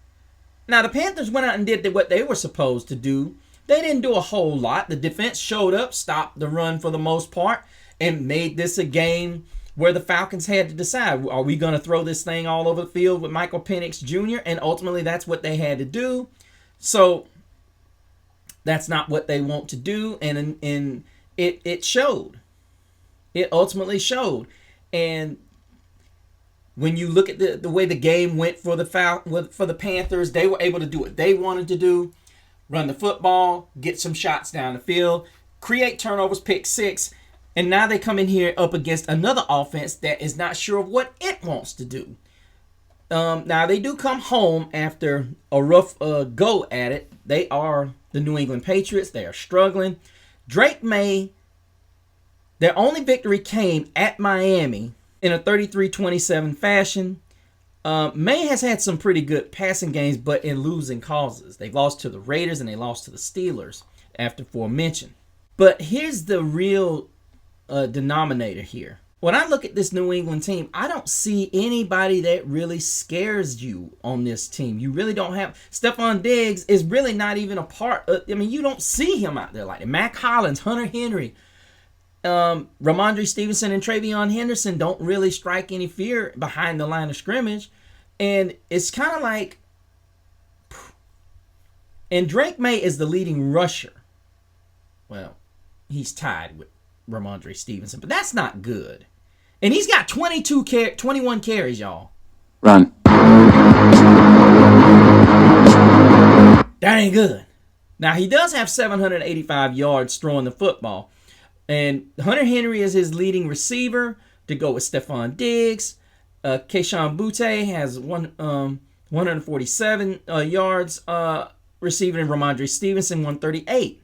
Now, the Panthers went out and did what they were supposed to do. They didn't do a whole lot. The defense showed up, stopped the run for the most part, and made this a game where the Falcons had to decide, are we going to throw this thing all over the field with Michael Penix Jr.? And ultimately, that's what they had to do. So that's not what they want to do, and it showed. It ultimately showed. And when you look at the way the game went for the Panthers, they were able to do what they wanted to do: run the football, get some shots down the field, create turnovers, pick six, and now they come in here up against another offense that is not sure of what it wants to do. Now they do come home after a rough go at it. They are the New England Patriots. They are struggling. Drake May, their only victory came at Miami in a 33-27 fashion. May has had some pretty good passing games, but in losing causes. They lost to the Raiders and they lost to the Steelers after aforementioned. But here's the real denominator here. When I look at this New England team, I don't see anybody that really scares you on this team. You really don't have... Stephon Diggs is really not even a part of... I mean, you don't see him out there like that. Mac Hollins, Hunter Henry, Ramondre Stevenson, and Travion Henderson don't really strike any fear behind the line of scrimmage. And it's kind of like... And Drake May is the leading rusher. Well, he's tied with Ramondre Stevenson, but that's not good. And he's got 21 carries, y'all. Run. That ain't good. Now, he does have 785 yards throwing the football. And Hunter Henry is his leading receiver to go with Stephon Diggs. Kayshon Boutte has 147 yards receiving, and Ramondre Stevenson 138.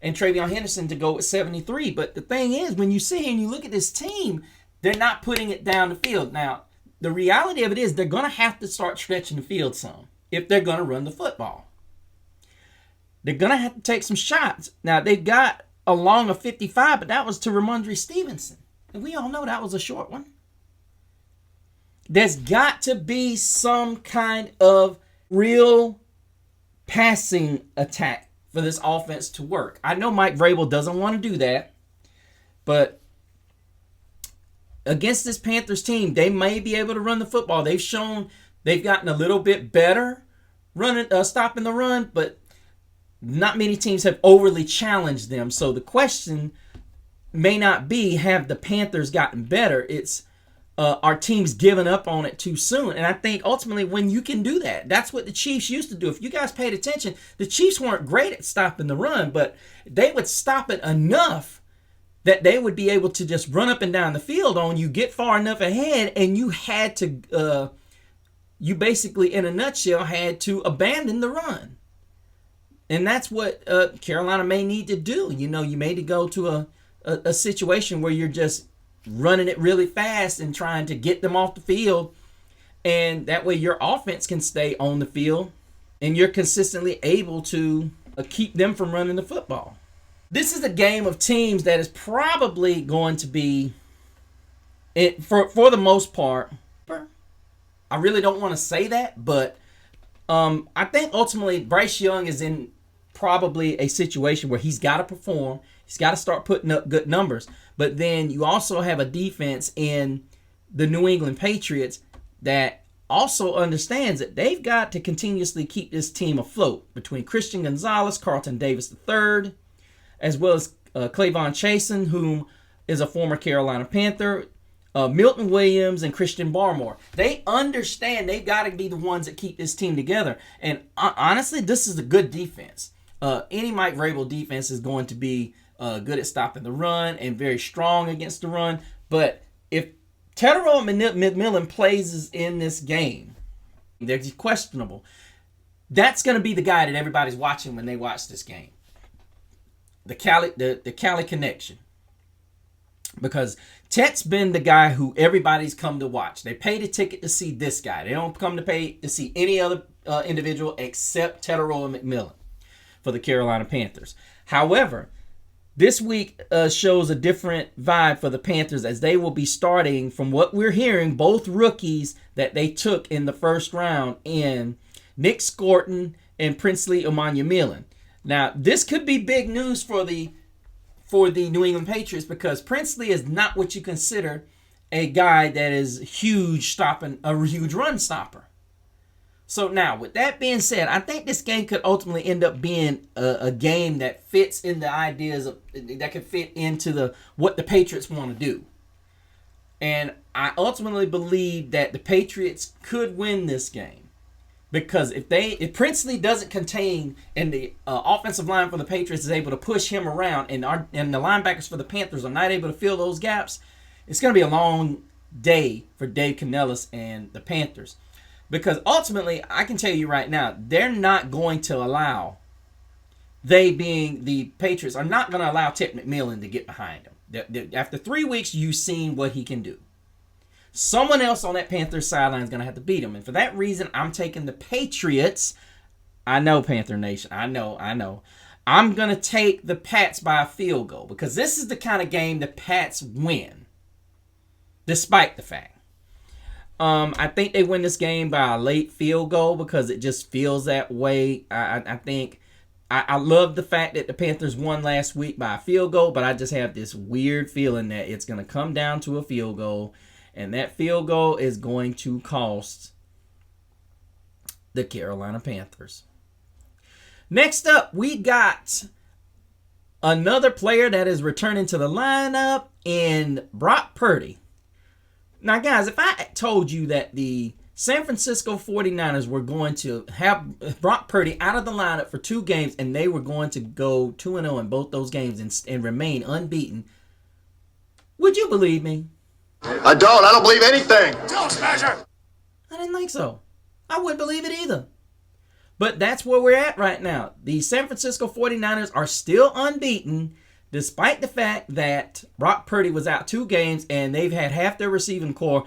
And Travion Henderson to go with 73. But the thing is, when you sit here and you look at this team, they're not putting it down the field. Now, the reality of it is they're going to have to start stretching the field some if they're going to run the football. They're going to have to take some shots. Now, they've got a long of 55, but that was to Ramondre Stevenson. And we all know that was a short one. There's got to be some kind of real passing attack for this offense to work. I know Mike Vrabel doesn't want to do that, but against this Panthers team, they may be able to run the football. They've shown they've gotten a little bit better stopping the run, but not many teams have overly challenged them. So the question may not be, have the Panthers gotten better? It's, our team's given up on it too soon. And I think ultimately when you can do that, that's what the Chiefs used to do. If you guys paid attention, the Chiefs weren't great at stopping the run, but they would stop it enough that they would be able to just run up and down the field on you, get far enough ahead, and you had to, you basically, in a nutshell, had to abandon the run. And that's what Carolina may need to do. You know, you may need to go to a situation where you're just running it really fast and trying to get them off the field. And that way your offense can stay on the field and you're consistently able to keep them from running the football. This is a game of teams that is probably going to be, for the most part, I really don't want to say that, but I think ultimately Bryce Young is in probably a situation where he's got to perform. He's got to start putting up good numbers. But then you also have a defense in the New England Patriots that also understands that they've got to continuously keep this team afloat between Christian Gonzalez, Carlton Davis III, as well as Clavon Chasen, whom is a former Carolina Panther, Milton Williams, and Christian Barmore. They understand they've got to be the ones that keep this team together. And honestly, this is a good defense. Any Mike Vrabel defense is going to be good at stopping the run and very strong against the run. But if Tetairoa McMillan plays in this game, they're questionable. That's going to be the guy that everybody's watching when they watch this game. The Cali connection. Because Tet's been the guy who everybody's come to watch. They paid a ticket to see this guy. They don't come to pay to see any other individual except Tetairoa McMillan for the Carolina Panthers. However, this week shows a different vibe for the Panthers as they will be starting, from what we're hearing, both rookies that they took in the first round in Nick Scorton and Princely Omanyamilin. Now, this could be big news for the New England Patriots because Princely is not what you consider a guy that is huge, stopping a huge run stopper. So now, with that being said, I think this game could ultimately end up being a game that fits in the ideas of that could fit into the what the Patriots want to do. And I ultimately believe that the Patriots could win this game because if Princely doesn't contain and the offensive line for the Patriots is able to push him around and the linebackers for the Panthers are not able to fill those gaps, it's going to be a long day for Dave Canellis and the Panthers. Because ultimately, I can tell you right now, they're not going to allow, they being the Patriots, are not going to allow Ted McMillan to get behind him. After 3 weeks, you've seen what he can do. Someone else on that Panthers sideline is going to have to beat him. And for that reason, I'm taking the Patriots. I know, Panther Nation. I know. I'm going to take the Pats by a field goal because this is the kind of game the Pats win, despite the fact. I think they win this game by a late field goal because it just feels that way. I think I love the fact that the Panthers won last week by a field goal, but I just have this weird feeling that it's going to come down to a field goal, and that field goal is going to cost the Carolina Panthers. Next up, we got another player that is returning to the lineup in Brock Purdy. Now, guys, if I told you that the San Francisco 49ers were going to have Brock Purdy out of the lineup for 2 games and they were going to go 2-0 in both those games and remain unbeaten, would you believe me? I don't believe anything. Don't smasher. I didn't think so. I wouldn't believe it either. But that's where we're at right now. The San Francisco 49ers are still unbeaten, despite the fact that Brock Purdy was out 2 games and they've had half their receiving core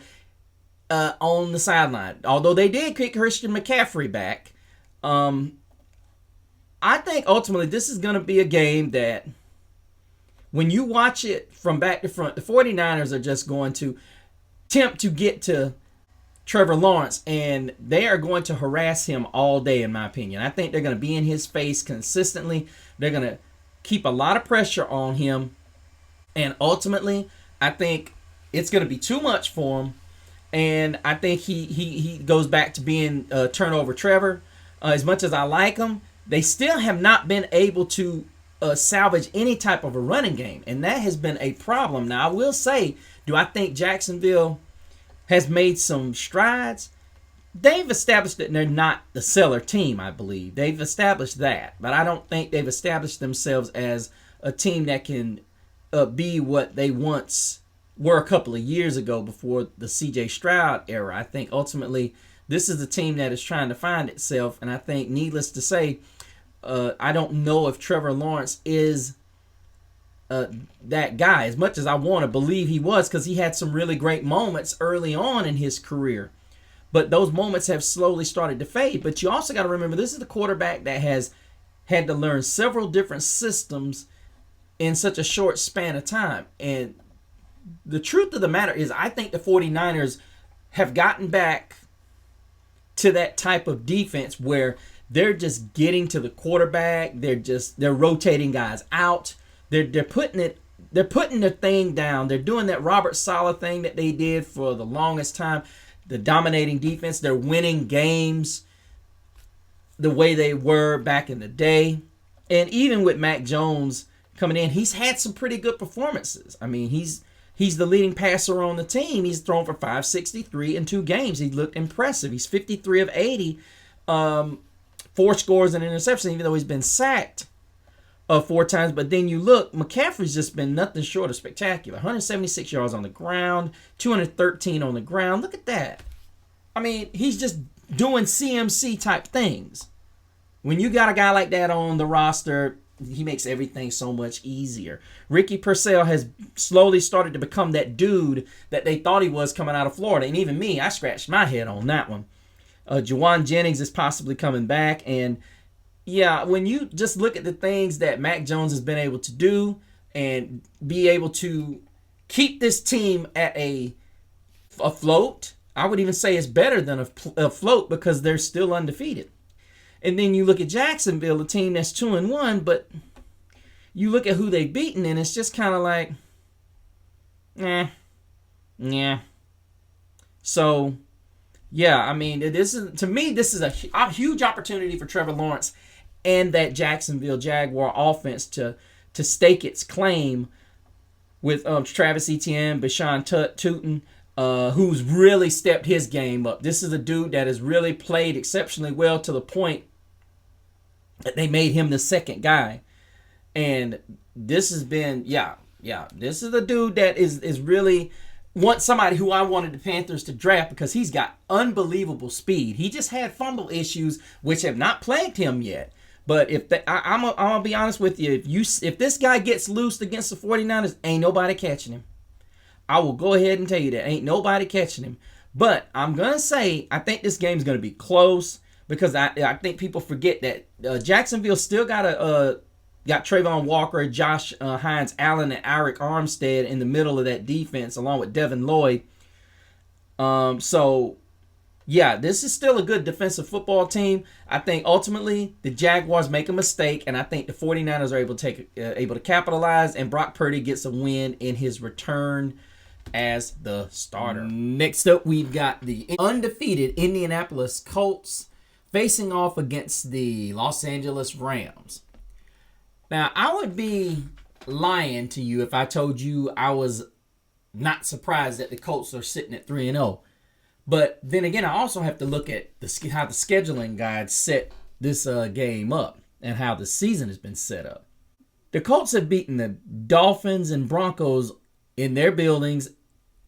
on the sideline. Although they did kick Christian McCaffrey back, I think ultimately this is going to be a game that when you watch it from back to front, the 49ers are just going to attempt to get to Trevor Lawrence, and they are going to harass him all day, in my opinion. I think they're going to be in his face consistently. They're going to keep a lot of pressure on him, and ultimately, I think it's going to be too much for him, and I think he goes back to being turnover Trevor. As much as I like him, they still have not been able to salvage any type of a running game, and that has been a problem. Now, I will say, do I think Jacksonville has made some strides? They've established that they're not the seller team, I believe. They've established that. But I don't think they've established themselves as a team that can be what they once were a couple of years ago before the C.J. Stroud era. I think ultimately this is a team that is trying to find itself. And I think, needless to say, I don't know if Trevor Lawrence is that guy, as much as I want to believe he was, because he had some really great moments early on in his career. But those moments have slowly started to fade. But you also got to remember, this is the quarterback that has had to learn several different systems in such a short span of time. And the truth of the matter is, I think the 49ers have gotten back to that type of defense where they're just getting to the quarterback. They're rotating guys out. They're putting the thing down. They're doing that Robert Saleh thing that they did for the longest time. The dominating defense. They're winning games the way they were back in the day. And even with Mac Jones coming in, he's had some pretty good performances. I mean, he's the leading passer on the team. He's thrown for 563 in 2 games. He looked impressive. He's 53 of 80, 4 scores and interception, even though he's been sacked 4 times. But then you look, McCaffrey's just been nothing short of spectacular. 176 yards on the ground, 213 on the ground. Look at that. I mean, he's just doing CMC type things. When you got a guy like that on the roster, he makes everything so much easier. Ricky Purcell has slowly started to become that dude that they thought he was coming out of Florida. And even me, I scratched my head on that one. Juwan Jennings is possibly coming back. And yeah, when you just look at the things that Mac Jones has been able to do and be able to keep this team at a float, I would even say it's better than a float because they're still undefeated. And then you look at Jacksonville, a team that's 2-1, but you look at who they've beaten, and it's just kind of like, Yeah. So, yeah, I mean, this is a huge opportunity for Trevor Lawrence and that Jacksonville Jaguar offense to stake its claim with Travis Etienne, Bashan Tootin, who's really stepped his game up. This is a dude that has really played exceptionally well to the point that they made him the second guy. And this has been, this is a dude that is really somebody who I wanted the Panthers to draft because he's got unbelievable speed. He just had fumble issues which have not plagued him yet. But I'm gonna be honest with you, if this guy gets loose against the 49ers, ain't nobody catching him. I will go ahead and tell you that ain't nobody catching him. But I'm gonna say I think this game's gonna be close because I think people forget that Jacksonville still got Trayvon Walker, Josh Hines Allen, and Arik Armstead in the middle of that defense, along with Devin Lloyd. So, yeah, this is still a good defensive football team. I think ultimately the Jaguars make a mistake, and I think the 49ers are able to capitalize, and Brock Purdy gets a win in his return as the starter. Next up, we've got the undefeated Indianapolis Colts facing off against the Los Angeles Rams. Now, I would be lying to you if I told you I was not surprised that the Colts are sitting at 3-0. But then again, I also have to look at how the scheduling guide set this game up and how the season has been set up. The Colts have beaten the Dolphins and Broncos in their buildings.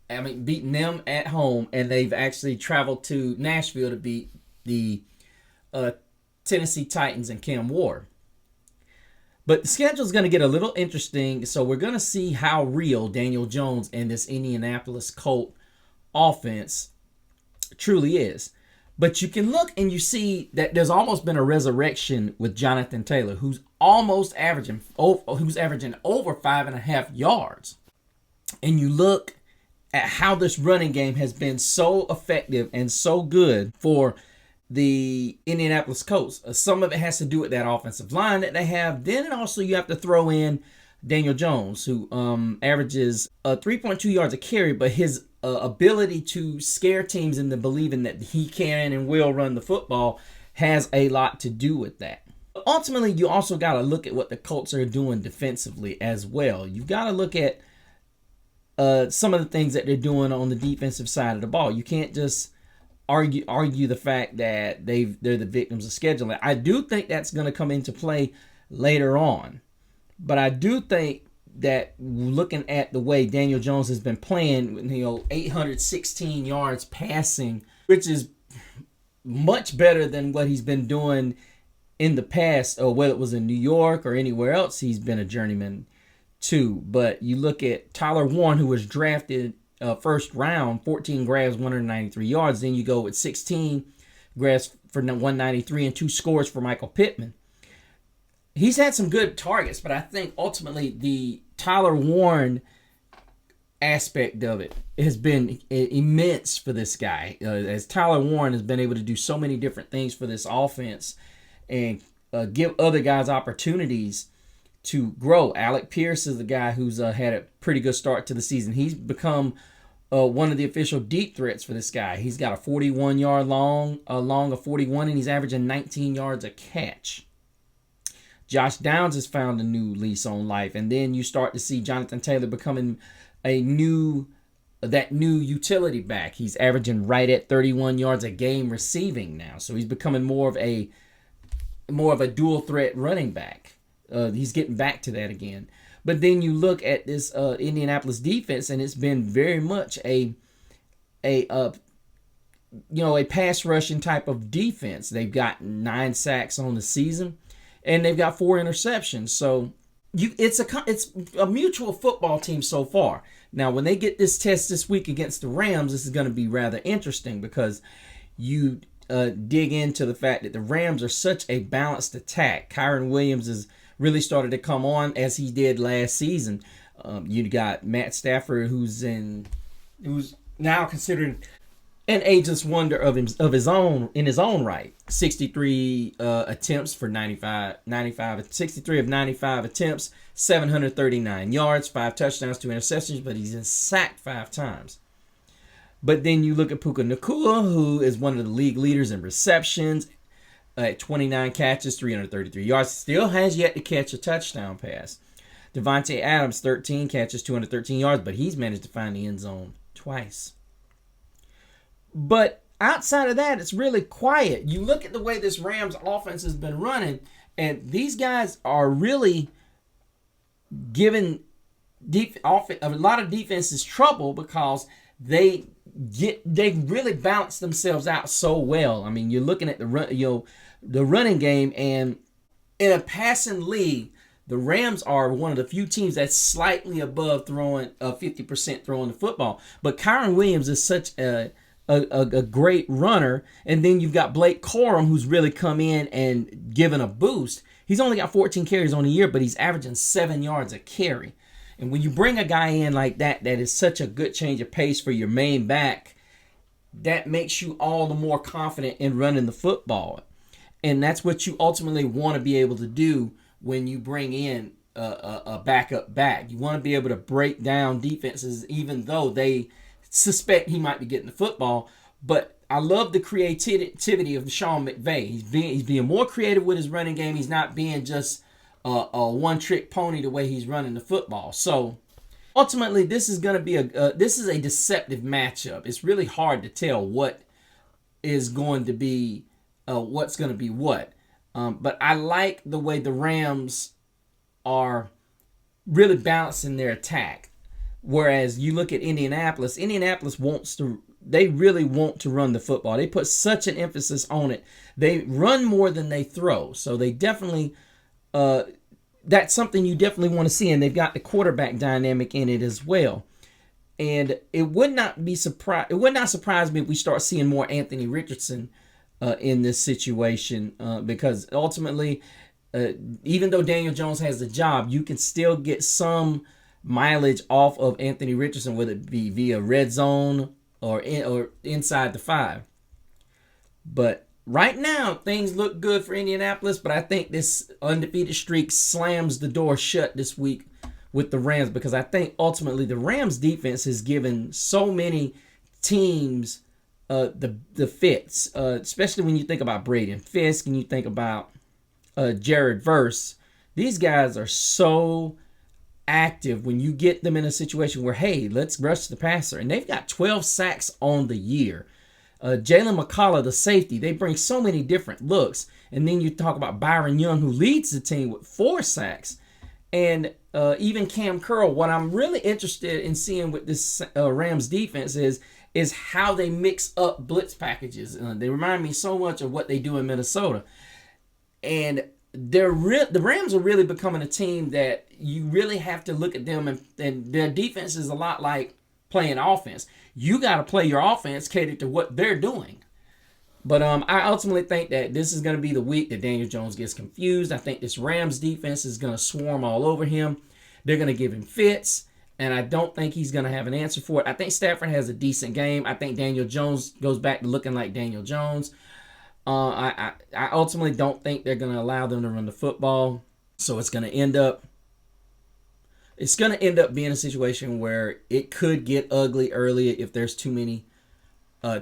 I mean, beaten them at home, and they've actually traveled to Nashville to beat the Tennessee Titans and Cam Ward. But the schedule is going to get a little interesting, so we're going to see how real Daniel Jones and this Indianapolis Colt offense truly is. But you can look and you see that there's almost been a resurrection with Jonathan Taylor, who's averaging over 5.5 yards. And you look at how this running game has been so effective and so good for the Indianapolis Colts. Some of it has to do with that offensive line that they have. Then also you have to throw in Daniel Jones, who averages 3.2 yards a carry, but his ability to scare teams into believing that he can and will run the football has a lot to do with that. But ultimately, you also got to look at what the Colts are doing defensively as well. You've got to look at some of the things that they're doing on the defensive side of the ball. You can't just argue the fact that they're the victims of scheduling. I do think that's going to come into play later on. But I do think that looking at the way Daniel Jones has been playing, 816 yards passing, which is much better than what he's been doing in the past, or whether it was in New York or anywhere else he's been a journeyman too. But you look at Tyler Warren, who was drafted first round, 14 grabs, 193 yards. Then you go with 16 grabs for 193 and 2 scores for Michael Pittman. He's had some good targets, but I think ultimately the Tyler Warren aspect of it has been immense for this guy. As Tyler Warren has been able to do so many different things for this offense and give other guys opportunities to grow. Alec Pierce is the guy who's had a pretty good start to the season. He's become one of the official deep threats for this guy. He's got a 41-yard long of 41, and he's averaging 19 yards a catch. Josh Downs has found a new lease on life, and then you start to see Jonathan Taylor becoming that new utility back. He's averaging right at 31 yards a game receiving now, so he's becoming more of a dual threat running back. He's getting back to that again. But then you look at this Indianapolis defense, and it's been very much a pass rushing type of defense. They've got 9 sacks on the season, and they've got 4 interceptions. So it's a mutual football team so far. Now, when they get this test this week against the Rams, this is going to be rather interesting because you dig into the fact that the Rams are such a balanced attack. Kyren Williams has really started to come on as he did last season. You got Matt Stafford, who's now considered an ageless wonder of his own in his own right. 63 attempts for 63 of 95 attempts, 739 yards, 5 touchdowns, 2 interceptions, but he's been sacked 5 times. But then you look at Puka Nacua, who is one of the league leaders in receptions at 29 catches, 333 yards. Still has yet to catch a touchdown pass. Devontae Adams, 13 catches, 213 yards, but he's managed to find the end zone twice. But outside of that, it's really quiet. You look at the way this Rams offense has been running, and these guys are really giving a lot of defenses trouble because they really balance themselves out so well. I mean, you're looking at the running game, and in a passing league, the Rams are one of the few teams that's slightly above throwing 50% throwing the football. But Kyron Williams is such a great runner, and then you've got Blake Corum, who's really come in and given a boost. He's only got 14 carries on the year, but he's averaging 7 yards a carry. And when you bring a guy in like that is such a good change of pace for your main back, that makes you all the more confident in running the football. And that's what you ultimately want to be able to do when you bring in a backup back. You want to be able to break down defenses even though they suspect he might be getting the football. But I love the creativity of Sean McVay. He's being more creative with his running game. He's not being just a one-trick pony the way he's running the football. So ultimately, this is going to be this is a deceptive matchup. It's really hard to tell what is going to be what's going to be what. But I like the way the Rams are really balancing their attack. Whereas you look at Indianapolis they really want to run the football. They put such an emphasis on it. They run more than they throw. So they definitely, that's something you definitely want to see. And they've got the quarterback dynamic in it as well. And it would not surprise me if we start seeing more Anthony Richardson in this situation, because ultimately, even though Daniel Jones has the job, you can still get some mileage off of Anthony Richardson, whether it be via red zone or inside the 5. But right now, things look good for Indianapolis, but I think this undefeated streak slams the door shut this week with the Rams, because I think ultimately the Rams defense has given so many teams the fits, especially when you think about Braden Fisk and you think about Jared Verse. These guys are so active when you get them in a situation where, hey, let's rush the passer. And they've got 12 sacks on the year. Jalen McCullough, the safety, they bring so many different looks. And then you talk about Byron Young, who leads the team with 4 sacks. And even Cam Curl. What I'm really interested in seeing with this Rams defense is how they mix up blitz packages. They remind me so much of what they do in Minnesota. And the Rams are really becoming a team that you really have to look at them, and their defense is a lot like playing offense. You got to play your offense catered to what they're doing. But I ultimately think that this is going to be the week that Daniel Jones gets confused. I think this Rams defense is going to swarm all over him. They're going to give him fits, and I don't think he's going to have an answer for it. I think Stafford has a decent game. I think Daniel Jones goes back to looking like Daniel Jones. I ultimately don't think they're going to allow them to run the football. So it's going to end up being a situation where it could get ugly early if there's too many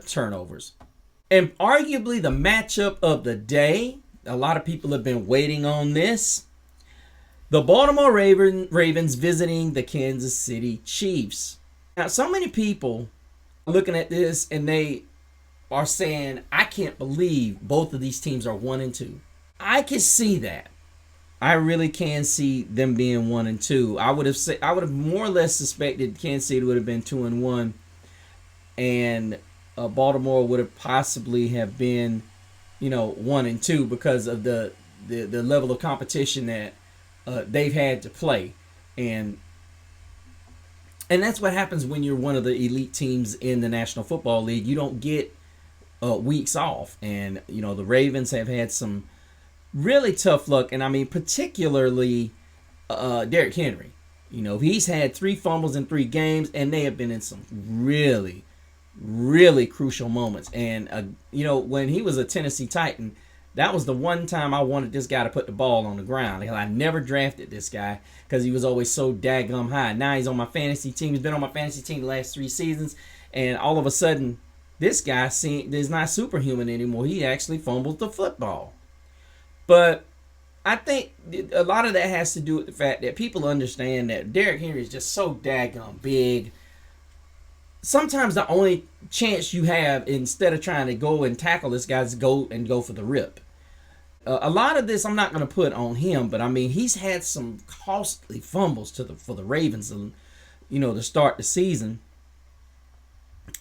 turnovers. And arguably the matchup of the day, a lot of people have been waiting on this. The Baltimore Ravens visiting the Kansas City Chiefs. Now, so many people are looking at this and they are saying, I can't believe both of these teams are 1-2. I can see that. I really can see them being 1-2. I would have more or less suspected Kansas City would have been 2-1, and Baltimore would have possibly have been, 1-2 because of the level of competition that they've had to play, and that's what happens when you're one of the elite teams in the National Football League. You don't get weeks off, and the Ravens have had some really tough luck, and I mean particularly Derrick Henry. He's had 3 fumbles in 3 games, and they have been in some really, really crucial moments. And when he was a Tennessee Titan, that was the one time I wanted this guy to put the ball on the ground. I never drafted this guy because he was always so daggum high. Now he's on my fantasy team. He's been on my fantasy team the last 3 seasons, And all of a sudden, this guy is not superhuman anymore. He actually fumbles the football. But I think a lot of that has to do with the fact that people understand that Derrick Henry is just so daggone big. Sometimes the only chance you have, instead of trying to go and tackle this guy, is go for the rip. A lot of this I'm not going to put on him, but I mean, he's had some costly fumbles for the Ravens, to start the season,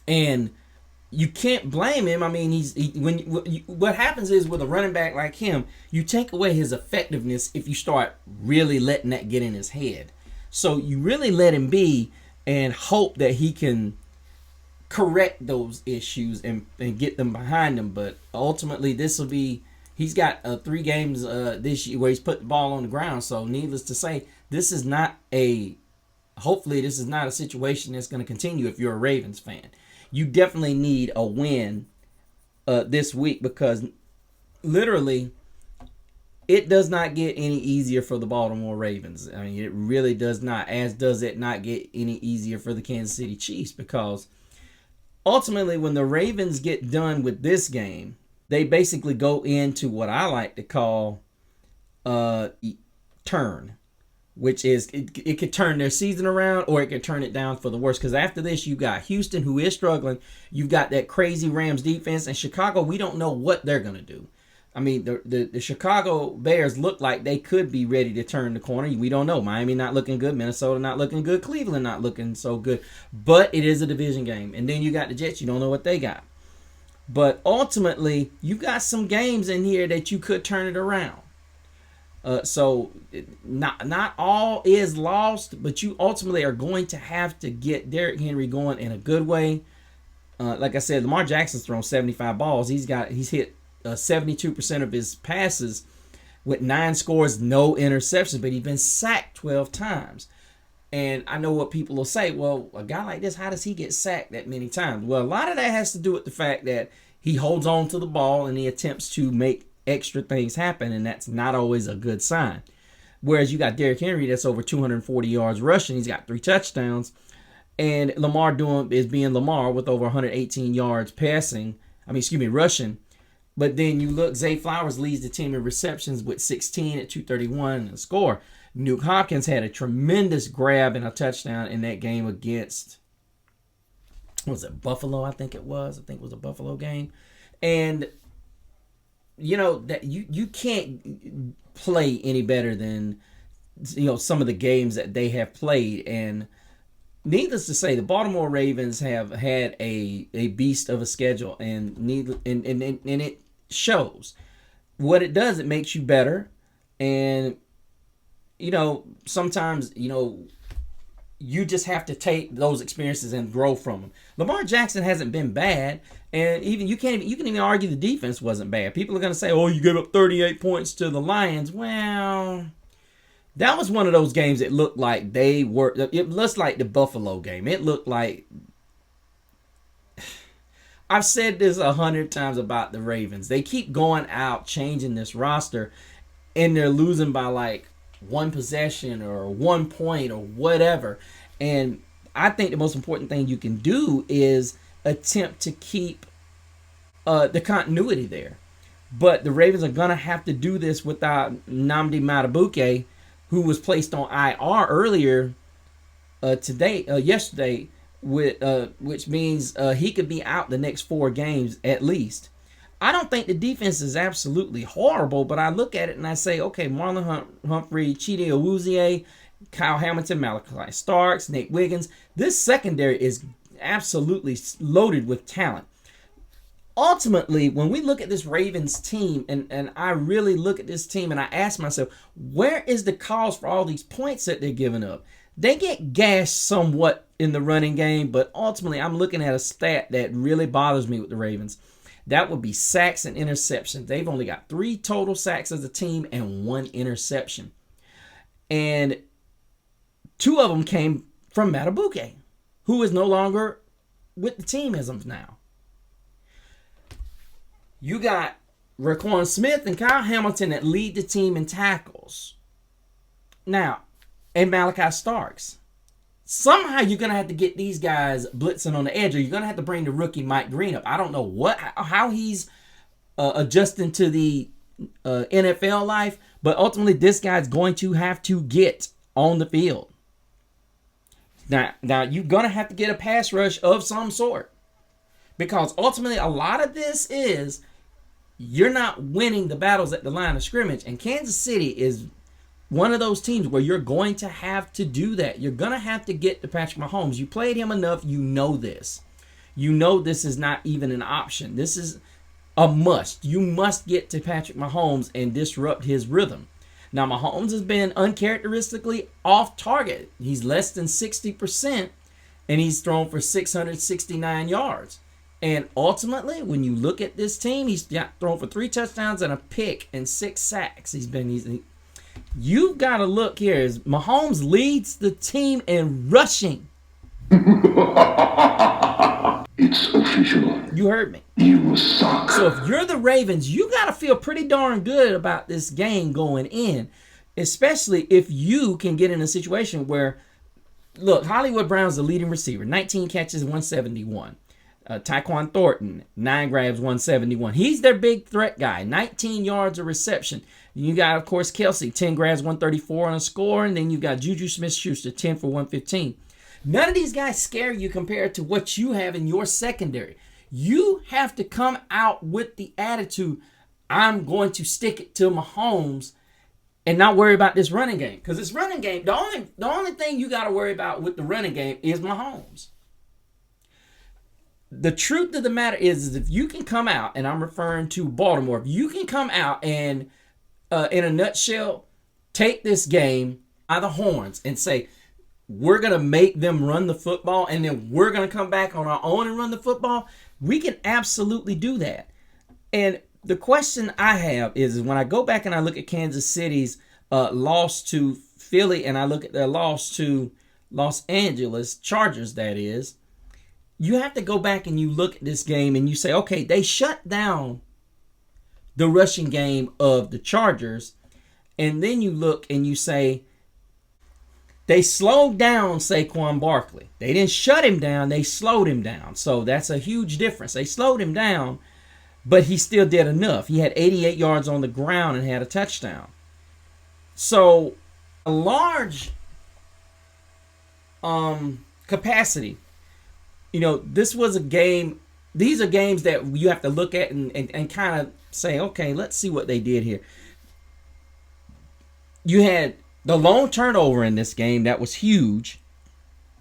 and you can't blame him. I mean, what happens is with a running back like him, you take away his effectiveness if you start really letting that get in his head. So you really let him be and hope that he can correct those issues and get them behind him. But ultimately, he's got 3 games this year where he's put the ball on the ground. So needless to say, hopefully this is not a situation that's going to continue if you're a Ravens fan. You definitely need a win this week, because literally it does not get any easier for the Baltimore Ravens. I mean, it really does not, as does it not get any easier for the Kansas City Chiefs, because ultimately when the Ravens get done with this game, they basically go into what I like to call turn, which is it could turn their season around or it could turn it down for the worse. Because after this, you got Houston, who is struggling. You've got that crazy Rams defense. And Chicago, we don't know what they're going to do. I mean, the Chicago Bears look like they could be ready to turn the corner. We don't know. Miami not looking good. Minnesota not looking good. Cleveland not looking so good. But it is a division game. And then you got the Jets. You don't know what they got. But ultimately, you got some games in here that you could turn it around. So not all is lost, but you ultimately are going to have to get Derrick Henry going in a good way. Like I said, Lamar Jackson's thrown 75 balls. He's hit 72% of his passes with 9 scores, no interceptions, but he's been sacked 12 times. And I know what people will say, well, a guy like this, how does he get sacked that many times? Well, a lot of that has to do with the fact that he holds on to the ball and he attempts to make extra things happen, and that's not always a good sign. Whereas you got Derrick Henry that's over 240 yards rushing. He's got 3 touchdowns. And Lamar is being Lamar with over 118 yards rushing. But then you look, Zay Flowers leads the team in receptions with 16 at 231 and a score. Nuke Hopkins had a tremendous grab and a touchdown in that game against, Buffalo? I think it was a Buffalo game. And that you can't play any better than some of the games that they have played. And needless to say, the Baltimore Ravens have had a beast of a schedule, and it shows. What it does, it makes you better. And sometimes you just have to take those experiences and grow from them. Lamar Jackson hasn't been bad, and you can even argue the defense wasn't bad. People are going to say, "Oh, you gave up 38 points to the Lions." Well, that was one of those games that looked like it looks like the Buffalo game. It looked like, I've said this 100 times about the Ravens. They keep going out, changing this roster, and they're losing by like 1 possession or 1 point or whatever. And I think the most important thing you can do is attempt to keep the continuity there. But the Ravens are going to have to do this without Nnamdi Madubuike, who was placed on IR earlier yesterday, which means he could be out the next 4 games at least. I don't think the defense is absolutely horrible, but I look at it and I say, okay, Marlon Humphrey, Chidi Awuzie, Kyle Hamilton, Malachi Starks, Nate Wiggins. This secondary is absolutely loaded with talent. Ultimately, when we look at this Ravens team, and I really look at this team and I ask myself, where is the cause for all these points that they're giving up? They get gashed somewhat in the running game, but ultimately I'm looking at a stat that really bothers me with the Ravens. That would be sacks and interceptions. They've only got 3 total sacks as a team and 1 interception. And 2 of them came from Madubuike, who is no longer with the team as of now. You got Raquan Smith and Kyle Hamilton that lead the team in tackles. Now, and Malachi Starks. Somehow you're going to have to get these guys blitzing on the edge, or you're going to have to bring the rookie Mike Green up. I don't know how he's adjusting to the NFL life, but ultimately this guy's going to have to get on the field. Now you're going to have to get a pass rush of some sort, because ultimately a lot of this is you're not winning the battles at the line of scrimmage, and Kansas City is one of those teams where you're going to have to do that. You're going to have to get to Patrick Mahomes. You played him enough. You know this. You know this is not even an option. This is a must. You must get to Patrick Mahomes and disrupt his rhythm. Now, Mahomes has been uncharacteristically off target. He's less than 60%, and he's thrown for 669 yards. And ultimately, when you look at this team, he's got thrown for 3 touchdowns and a pick and 6 sacks. You've got to look here as Mahomes leads the team in rushing. It's official. You heard me. You suck. So if you're the Ravens, you got to feel pretty darn good about this game going in, especially if you can get in a situation where, look, Hollywood Brown's the leading receiver, 19 catches, 171. Tyquan Thornton, 9 grabs, 171. He's their big threat guy, 19 yards of reception. You got, of course, Kelsey, 10 grabs, 134 on a score. And then you've got Juju Smith-Schuster, 10 for 115. None of these guys scare you compared to what you have in your secondary. You have to come out with the attitude, I'm going to stick it to Mahomes and not worry about this running game. Because this running game, the only thing you got to worry about with the running game is Mahomes. The truth of the matter is if you can come out, and I'm referring to Baltimore, if you can come out and, in a nutshell, take this game by the horns and say, we're going to make them run the football, and then we're going to come back on our own and run the football, we can absolutely do that. And the question I have is when I go back and I look at Kansas City's loss to Philly and I look at their loss to Los Angeles Chargers, that is, you have to go back and you look at this game and you say, okay, they shut down the rushing game of the Chargers. And then you look and you say, they slowed down Saquon Barkley. They didn't shut him down. They slowed him down. So that's a huge difference. They slowed him down, but he still did enough. He had 88 yards on the ground and had a touchdown. So a large capacity. You know, this was a game. These are games that you have to look at and kind of say, okay, let's see what they did here. You had the lone turnover in this game. That was huge.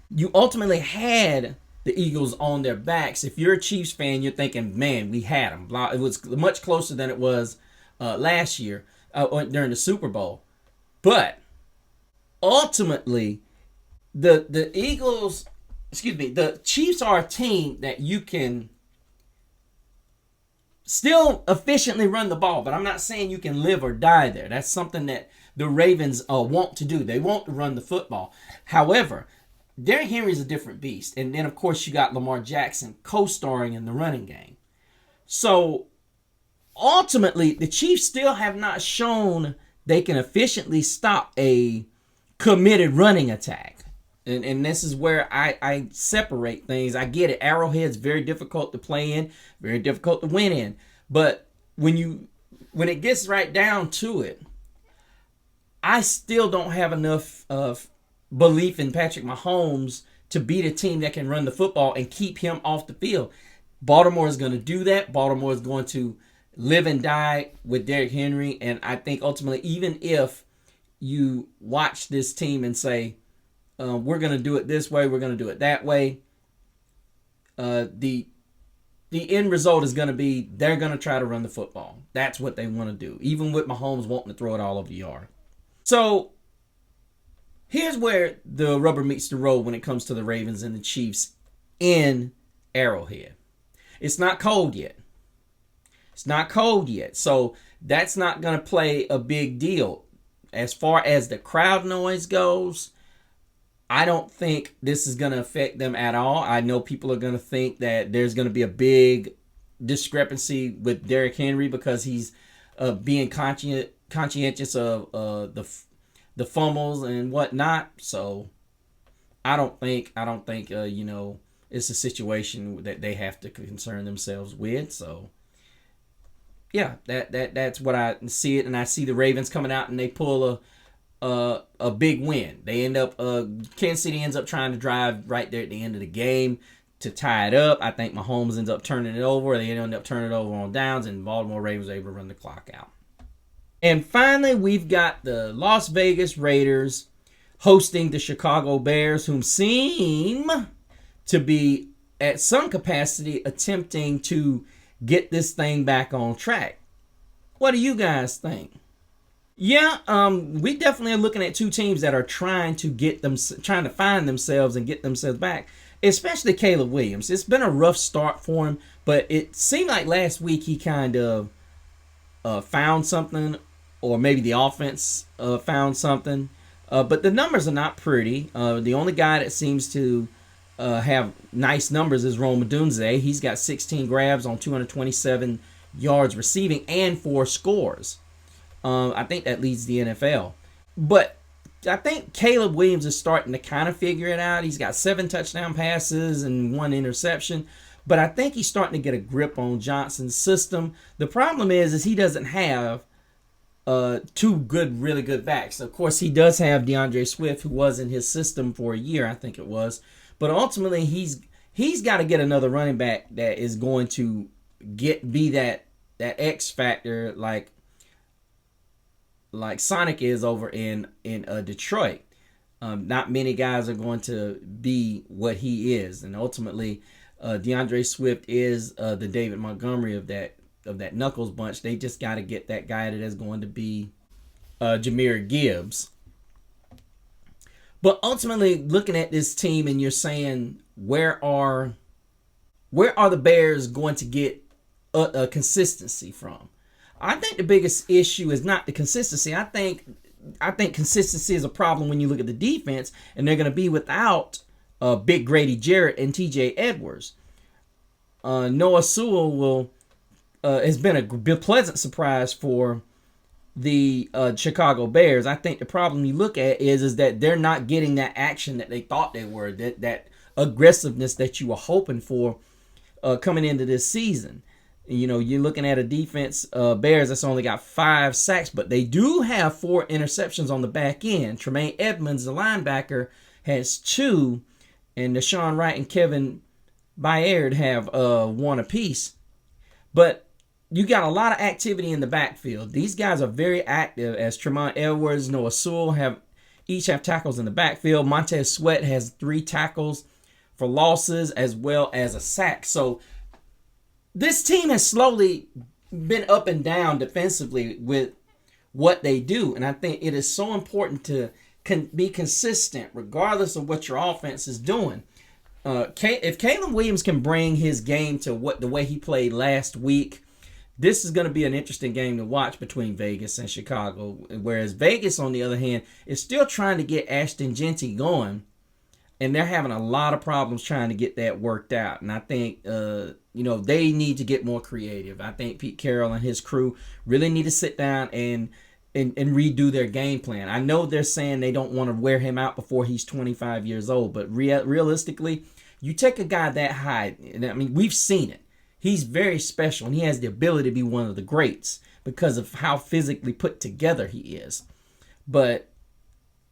You ultimately had the Eagles on their backs. If you're a Chiefs fan, you're thinking, man, we had them. It was much closer than it was last year during the Super Bowl. But ultimately, the Eagles... the Chiefs are a team that you can still efficiently run the ball, but I'm not saying you can live or die there. That's something that the Ravens want to do. They want to run the football. However, Derrick Henry's a different beast. And then, of course, you got Lamar Jackson co-starring in the running game. So, ultimately, the Chiefs still have not shown they can efficiently stop a committed running attack. And this is where I separate things. I get it. Arrowhead's very difficult to play in, very difficult to win in. But when it gets right down to it, I still don't have enough of belief in Patrick Mahomes to beat a team that can run the football and keep him off the field. Baltimore is going to do that. Baltimore is going to live and die with Derrick Henry. And I think ultimately, even if you watch this team and say, we're going to do it this way, we're going to do it that way, the end result is going to be they're going to try to run the football. That's what they want to do, even with Mahomes wanting to throw it all over the yard. So here's where the rubber meets the road when it comes to the Ravens and the Chiefs in Arrowhead. It's not cold yet. It's not cold yet. So that's not going to play a big deal. As far as the crowd noise goes, I don't think this is going to affect them at all. I know people are going to think that there's going to be a big discrepancy with Derrick Henry because he's being conscientious of the fumbles and whatnot. So I don't think it's a situation that they have to concern themselves with. So yeah, that's what I see it, and I see the Ravens coming out and they pull a big win. They end up Kansas City ends up trying to drive right there at the end of the game to tie it up. I think Mahomes ends up turning it over. They end up turning it over on downs, and Baltimore Ravens are able to run the clock out. And finally, we've got the Las Vegas Raiders hosting the Chicago Bears, whom seem to be at some capacity attempting to get this thing back on track. What do you guys think? Yeah, we definitely are looking at two teams that are trying to find themselves and get themselves back. Especially Caleb Williams. It's been a rough start for him, but it seemed like last week he kind of found something, or maybe the offense found something. But the numbers are not pretty. The only guy that seems to have nice numbers is Rome Odunze. He's got 16 grabs on 227 yards receiving and 4 scores. I think that leads the NFL. But I think Caleb Williams is starting to kind of figure it out. He's got 7 touchdown passes and 1 interception. But I think he's starting to get a grip on Johnson's system. The problem is he doesn't have 2 really good backs. Of course, he does have DeAndre Swift, who was in his system for a year, I think it was. But ultimately, he's got to get another running back that is going to be that X factor like Sonic is over in Detroit. Not many guys are going to be what he is, and ultimately, DeAndre Swift is the David Montgomery of that Knuckles bunch. They just got to get that guy that is going to be Jahmyr Gibbs. But ultimately, looking at this team, and you're saying, where are the Bears going to get a consistency from? I think the biggest issue is not the consistency. I think consistency is a problem when you look at the defense, and they're going to be without Big Grady Jarrett and T.J. Edwards. Noah Sewell has been a pleasant surprise for the Chicago Bears. I think the problem you look at is that they're not getting that action that they thought they were, that aggressiveness that you were hoping for coming into this season. You know, you're looking at a defense, Bears, that's only got 5 sacks, but they do have 4 interceptions on the back end. Tremaine Edmonds, the linebacker, has 2, and Deshaun Wright and Kevin Byard have 1 apiece. But you got a lot of activity in the backfield. These guys are very active, as Tremont Edwards, Noah Sewell each have tackles in the backfield. Montez Sweat has 3 tackles for losses as well as a sack. So this team has slowly been up and down defensively with what they do. And I think it is so important to be consistent regardless of what your offense is doing. If Caleb Williams can bring his game to the way he played last week, this is going to be an interesting game to watch between Vegas and Chicago. Whereas Vegas, on the other hand, is still trying to get Ashton Jeanty going. And they're having a lot of problems trying to get that worked out. And I think, they need to get more creative. I think Pete Carroll and his crew really need to sit down and redo their game plan. I know they're saying they don't want to wear him out before he's 25 years old. But realistically, you take a guy that high, and I mean, we've seen it. He's very special, and he has the ability to be one of the greats because of how physically put together he is. But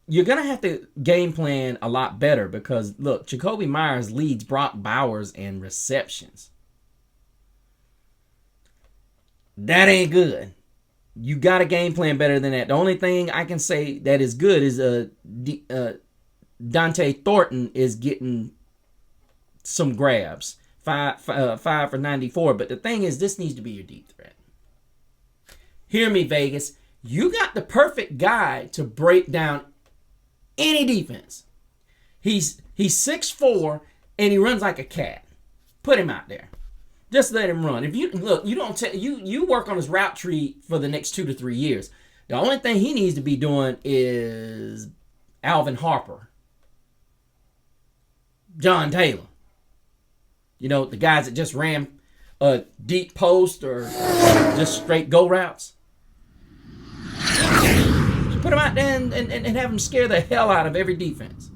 you're going to have to game plan a lot better because, look, Jacoby Myers leads Brock Bowers in receptions. That ain't good. You got to game plan better than that. The only thing I can say that is good is Dante Thornton is getting some grabs. 5 for 94. But the thing is, this needs to be your deep threat. Hear me, Vegas. You got the perfect guy to break down any defense. He's 6'4" and he runs like a cat. Put him out there. Just let him run. If you look, you work on his route tree for the next 2 to 3 years. The only thing he needs to be doing is Alvin Harper, John Taylor. The guys that just ran a deep post or just straight go routes. Put them out there and have them scare the hell out of every defense.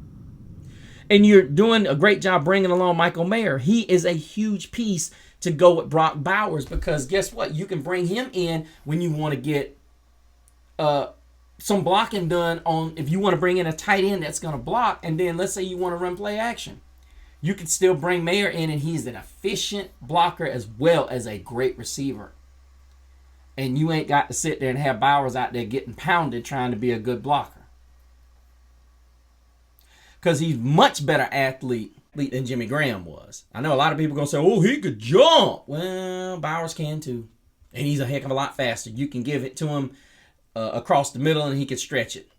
And you're doing a great job bringing along Michael Mayer. He is a huge piece to go with Brock Bowers, because guess what? You can bring him in when you want to get some blocking done on, if you want to bring in a tight end that's going to block, and then let's say you want to run play action. You can still bring Mayer in, and he's an efficient blocker as well as a great receiver. And you ain't got to sit there and have Bowers out there getting pounded trying to be a good blocker. Because he's much better athlete than Jimmy Graham was. I know a lot of people are going to say, oh, he could jump. Well, Bowers can too. And he's a heck of a lot faster. You can give it to him across the middle and he can stretch it.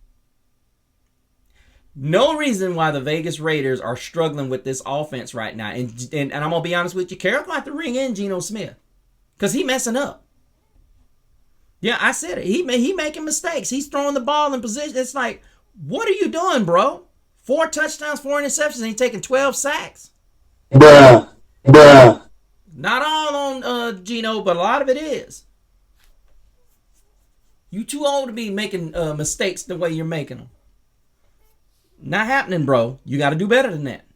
No reason why the Vegas Raiders are struggling with this offense right now. And I'm going to be honest with you, Carroll's going to have to ring in Geno Smith. Because he's messing up. Yeah, I said it. He making mistakes. He's throwing the ball in position. It's like, what are you doing, bro? 4 touchdowns, 4 interceptions, and he's taking 12 sacks. Bruh. Not all on Geno, but a lot of it is. You too old to be making mistakes the way you're making them. Not happening, bro. You got to do better than that.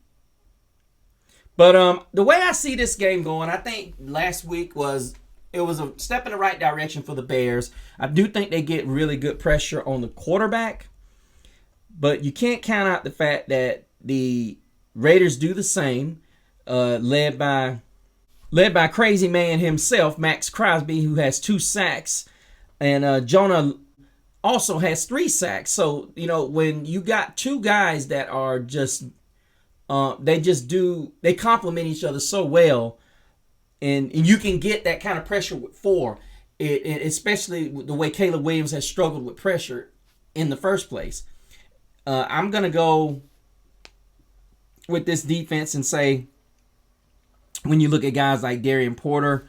But the way I see this game going, I think last week was a step in the right direction for the Bears. I do think they get really good pressure on the quarterback. But you can't count out the fact that the Raiders do the same, led by crazy man himself, Max Crosby, who has 2 sacks, and Jonah also has 3 sacks. So, when you got 2 guys that are just, they complement each other so well, and you can get that kind of pressure with 4, especially the way Caleb Williams has struggled with pressure in the first place. I'm going to go with this defense and say, when you look at guys like Darian Porter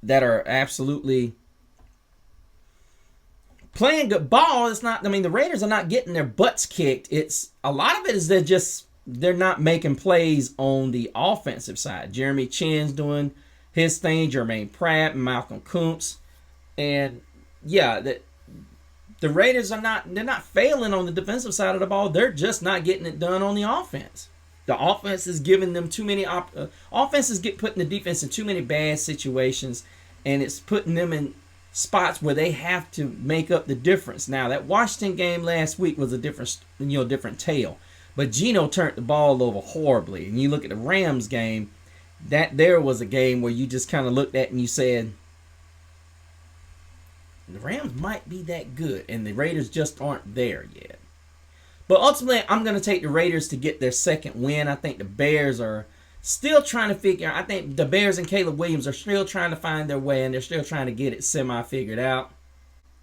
that are absolutely playing good ball, the Raiders are not getting their butts kicked. It's a lot of it is they're not making plays on the offensive side. Jeremy Chin's doing his thing, Jermaine Pratt, and Malcolm Kuntz. And yeah, the Raiders they're not failing on the defensive side of the ball. They're just not getting it done on the offense. The offense is giving them too many offenses putting the defense in too many bad situations, and it's putting them in spots where they have to make up the difference. Now, that Washington game last week was a different tale. But Geno turned the ball over horribly. And you look at the Rams game, that there was a game where you just kind of looked at and you said, the Rams might be that good, and the Raiders just aren't there yet. But ultimately, I'm going to take the Raiders to get their second win. I think the Bears are still trying to I think the Bears and Caleb Williams are still trying to find their way, and they're still trying to get it semi-figured out.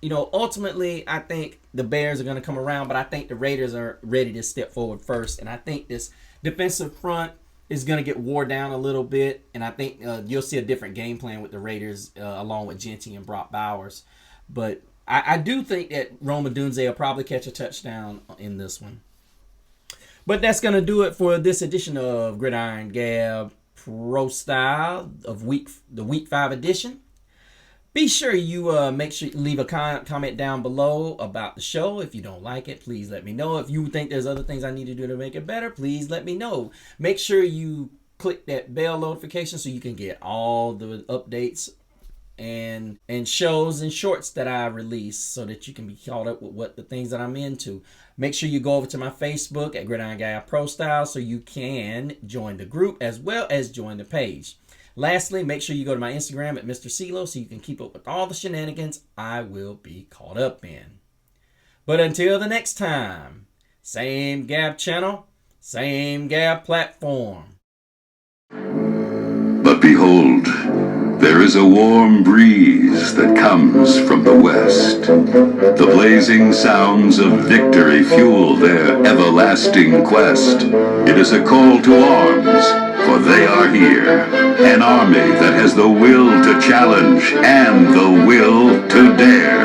Ultimately, I think the Bears are going to come around, but I think the Raiders are ready to step forward first. And I think this defensive front is going to get wore down a little bit, and I think you'll see a different game plan with the Raiders along with Genty and Brock Bowers. But I do think that Rome Odunze will probably catch a touchdown in this one. But that's going to do it for this edition of Gridiron Gab Pro Style of the Week 5 edition. Be sure you make sure you leave a comment down below about the show. If you don't like it, please let me know. If you think there's other things I need to do to make it better, please let me know. Make sure you click that bell notification so you can get all the updates and shows and shorts that I release, so that you can be caught up with what the things that I'm into. Make sure you go over to my Facebook at Gridiron Guy Pro Style so you can join the group as well as join the page. Lastly, make sure you go to my Instagram at Mr. CeeLo so you can keep up with all the shenanigans I will be caught up in. But until the next time, same Gab channel, same Gab platform. But behold, there is a warm breeze that comes from the west. The blazing sounds of victory fuel their everlasting quest. It is a call to arms, for they are here. An army that has the will to challenge and the will to dare.